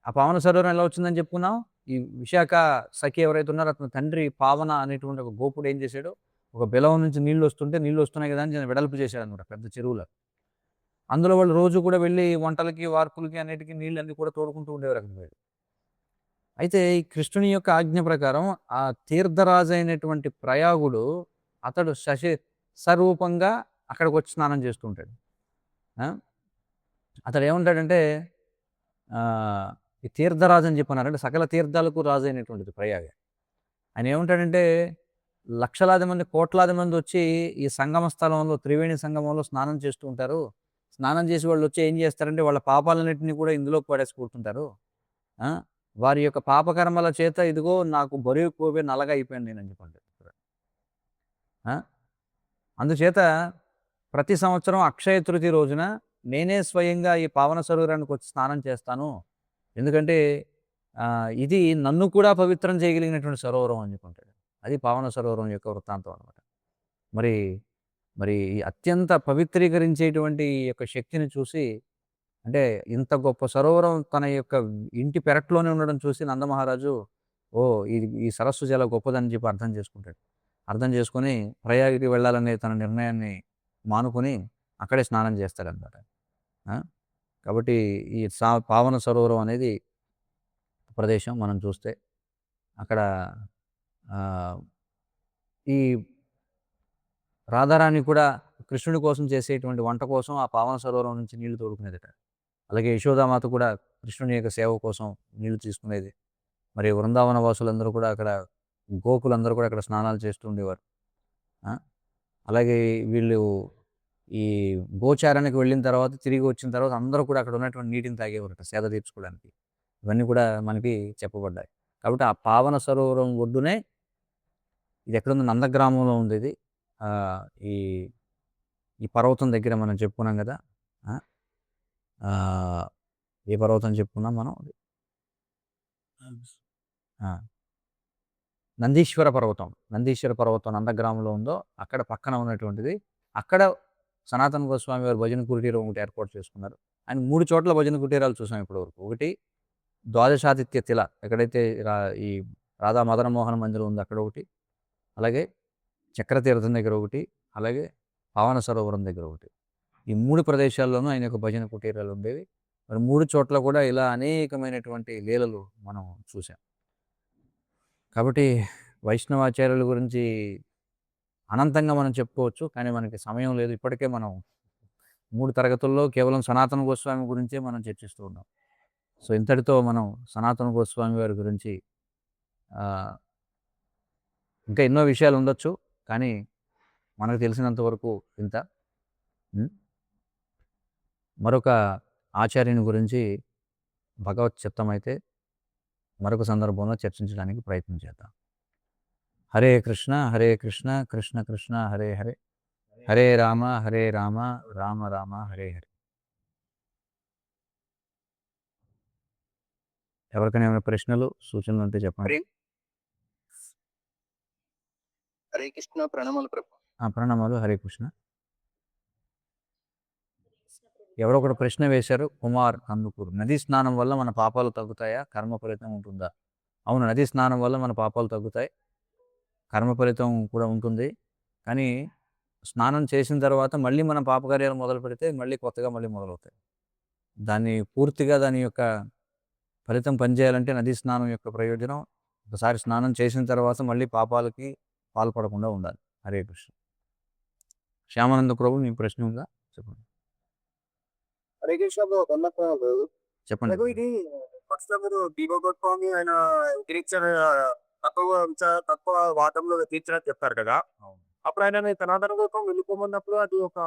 ఆ పావన సరోవరం ఎలా వచ్చిందని చెప్పుకున్నాం? ఈ విశాఖ సఖి ఎవరైతే ఉన్నారో అతని తండ్రి పావన అనేటువంటి ఒక గోపుడు ఏం చేశాడు, ఒక బిలవ నుంచి నీళ్లొస్తుంటే నీళ్లొస్తున్నాయి కదా! అని వెడల్పు చేశాడన్నమాట పెద్ద చెరువులా. అందులో వాళ్ళు రోజు కూడా వెళ్లి వంటలకి, వార్పులకి అన్నిటికి నీళ్ళన్నీ కూడా తోడుకుంటూ ఉండేవారు అక్కడికి వెళ్ళి. అయితే ఈ కృష్ణుని యొక్క ఆజ్ఞ ప్రకారం ఆ తీర్థరాజైనటువంటి ప్రయాగుడు అతడు సరూపంగా అక్కడికొచ్చి స్నానం చేస్తూ ఉంటాడు. ఆ! అతడేమంటాడంటే ఆహ్, ఈ తీర్థరాజు అని చెప్పన్నారు. అంటే సకల తీర్థాలకు రాజైనటువంటిది ప్రయాగ. ఆయన ఏమంటాడంటే లక్షలాది మంది, కోట్లాది మందొచ్చి ఈ సంగమ స్థలంలో త్రివేణి సంగమంలో స్నానం చేస్తూ ఉంటారు. స్నానం చేసి వాళ్ళొచ్చి ఏం చేస్తారంటే వాళ్ళ పాపాలన్నిటిని కూడా ఇందులోకి పడేసుకుంటుంటారు. ఆ! వారి యొక్క పాపకర్మల చేత ఇదిగో నాకు బరువెక్కువైపోయి నల్లగా అయిపోయాను నేనని చెప్పి అంటాడు. ఆ! అందుచేత ప్రతి సంవత్సరం అక్షయ తృతీయ రోజున నేనే స్వయంగా ఈ పావన సరోవరానికొచ్చి స్నానం చేస్తాను. ఎందుకంటే ఇది నన్ను కూడా పవిత్రం చేయగలిగినటువంటి సరోవరం అని చెప్పి అంటాడు. అది పావన సరోవరం యొక్క వృత్తాంతం అనమాట. మరి, మరి ఈ అత్యంత పవిత్రీకరించేటువంటి ఈ యొక్క శక్తిని చూసి అంటే ఇంత గొప్ప సరోవరం తన యొక్క ఇంటి పెరట్లోనే ఉండడం చూసి నందమహారాజు ఓహ్! ఈ సరస్సు చాలా గొప్పదని చెప్పి అర్థం చేసుకుంటాడు. అర్థం చేసుకొని ప్రయాగకి వెళ్ళాలనే తన నిర్ణయాన్ని మానుకొని అక్కడే స్నానం చేస్తాడనమాట. ఆ! కాబట్టి ఈ పావన సరోవరం అనేది ప్రదేశం మనం చూస్తే అక్కడ ఆహ్, ఈ రాధారాణి కూడా కృష్ణుడి కోసం చేసేటువంటి వంట కోసం ఆ పావన సరోవరం నుంచి నీళ్లు తోడుకునేదట. అలాగే యశోదామాత కూడా కృష్ణుని యొక్క సేవ కోసం నీళ్లు తీసుకునేది. మరి వృందావన వాసులందరూ కూడా అక్కడ గోకులందరూ కూడా అక్కడ స్నానాలు చేస్తూ ఉండేవారు. ఆ! అలాగే వీళ్ళు ఈ గోచారానికి వెళ్ళిన తర్వాత తిరిగి వచ్చిన తర్వాత అందరూ కూడా అక్కడ ఉన్నటువంటి నీటిని తాగేవారట సేద తీర్చుకోవడానికి. ఇవన్నీ కూడా మనకి చెప్పబడ్డాయి. కాబట్టి ఆ పావన సరోవరం ఒడ్డునే ఇది ఎక్కడుంది, నందగ్రామంలో ఉంది ఇది. ఈ ఈ పర్వతం దగ్గర మనం చెప్పుకున్నాం కదా. ఆ, ఆ, ఏ పర్వతం చెప్పుకున్నాం మనం? ఆ, నందీశ్వర పర్వతం. నందీశ్వర పర్వతం నందగ్రామంలో ఉందో అక్కడ పక్కన ఉన్నటువంటిది. అక్కడ సనాతన గోస్వామి వారు భజన కుటీరం ఒకటి ఏర్పాటు చేసుకున్నారు. ఆయన 3 చోట్ల భజన కుటీరాలు చూసాం ఇప్పటివరకు. ఒకటి ద్వాదశాదిత్య తిల, ఎక్కడైతే ఈ రాధా మదన మోహన మందిరం ఉంది అక్కడ ఒకటి, అలాగే చక్రతీర్థం దగ్గర ఒకటి, అలాగే పావన సరోవరం దగ్గర ఒకటి. ఈ 3 ప్రదేశాల్లోనూ ఆయన యొక్క భజన కుటీరాలు ఉండేవి. మరి 3 చోట్ల కూడా ఇలా అనేకమైనటువంటి లీలలు మనం చూసాం. కాబట్టి వైష్ణవాచార్యుల గురించి అనంతంగా మనం చెప్పుకోవచ్చు, కానీ మనకి సమయం లేదు. ఇప్పటికే మనం 3 తరగతుల్లో కేవలం సనాతన గోస్వామి గురించే మనం చర్చిస్తూ ఉన్నాం. సో ఇంతటితో మనం సనాతన గోస్వామి వారి గురించి ఇంకా ఎన్నో విషయాలు ఉండొచ్చు, కానీ మనకు తెలిసినంత వరకు ఇంత. మరొక ఆచార్యుని గురించి భగవత్ చిత్తమైతే మరొక సందర్భంలో చర్చించడానికి ప్రయత్నం చేద్దాం. హరే కృష్ణ కృష్ణ కృష్ణ హరే హరే, హరే రామ రామ రామ హరే హరే. ఎవరికైనా ఏమైనా ప్రశ్నలు సూచనలు ఉంటే చెప్పండి. హరే కృష్ణ, ప్రణామాలు ప్రభు. ప్రణామాలు. హరే కృష్ణ. ఎవరో ఒకటి ప్రశ్న వేశారు, కుమార్ కందుకూరు. నదీ స్నానం వల్ల మన పాపాలు తగ్గుతాయా, కర్మ ఫలితం ఉంటుందా? అవును, నదీ స్నానం వల్ల మన పాపాలు తగ్గుతాయి, కర్మ ఫలితం కూడా ఉంటుంది. కానీ స్నానం చేసిన తర్వాత మళ్ళీ మనం పాపకార్యాలు మొదలు పెడితే మళ్ళీ కొత్తగా మళ్ళీ మొదలవుతాయి. దాన్ని పూర్తిగా దాని యొక్క ఫలితం పనిచేయాలంటే నదీ స్నానం యొక్క ప్రయోజనం, ఒకసారి స్నానం చేసిన తర్వాత మళ్ళీ పాపాలకి పాల్పడకుండా ఉండాలి. హరే కృష్ణ. శ్యామానంద ప్రభు, మీ ప్రశ్న ఉందా? చెప్పండి. హరే కృష్ణ చెప్పండి. ఇది ఫస్ట్ మీరు దీపగోస్వామి ఆయన తక్కువ వాటంలో తీర్చినట్టు చెప్తారు కదా. అప్పుడు ఆయన సనాతన గోత్రం వెళ్ళిపోమన్నప్పుడు అది ఒక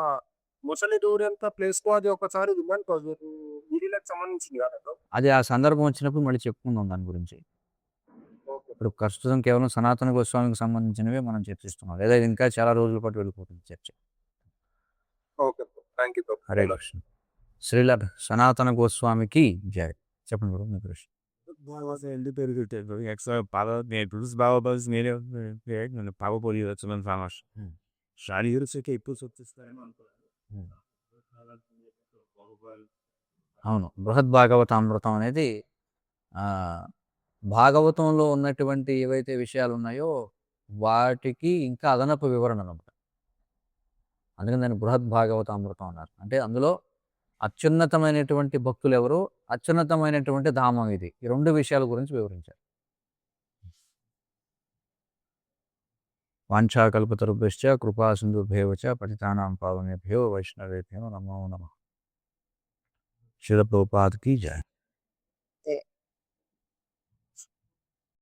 ముసలి దూరంత ప్లేస్ కు అది ఒకసారి వీడిలకు సంబంధించింది కదా. అది ఆ సందర్భం వచ్చినప్పుడు మళ్ళీ చెప్పుకుందాం దాని గురించి. ఇప్పుడు ప్రస్తుతం కేవలం సనాతన గోస్వామికి సంబంధించినవే మనం చర్చిస్తున్నాం, లేదా ఇంకా చాలా రోజుల పాటు వెళ్ళిపోతుంది చర్చ. Okay, thank you. Hare Krishna. Srila సనాతన గోస్వామికి జయ. చెప్పండి బ్రో, మీ ప్రశ్న. అవును, బృహద్ భాగవతామృతం అనేది భాగవతంలో ఉన్నటువంటి ఏవైతే విషయాలు ఉన్నాయో వాటికి ఇంకా అదనపు వివరణ అనమాట. అందుకని దాన్ని బృహద్ భాగవతామృతం అన్నారు. అంటే అందులో అత్యున్నతమైనటువంటి భక్తులు ఎవరు, అత్యున్నతమైనటువంటి ధామం ఇది, ఈ 2 విషయాల గురించి వివరించారు. వాంఛాకల్పతరుభ్యశ్చ కృపా సింధుభ్యేవ చ పతితానాం పావనేభ్యో వైష్ణవేభ్యో నమో నమః. శ్రీల ప్రభుపాద్ కీ జయ.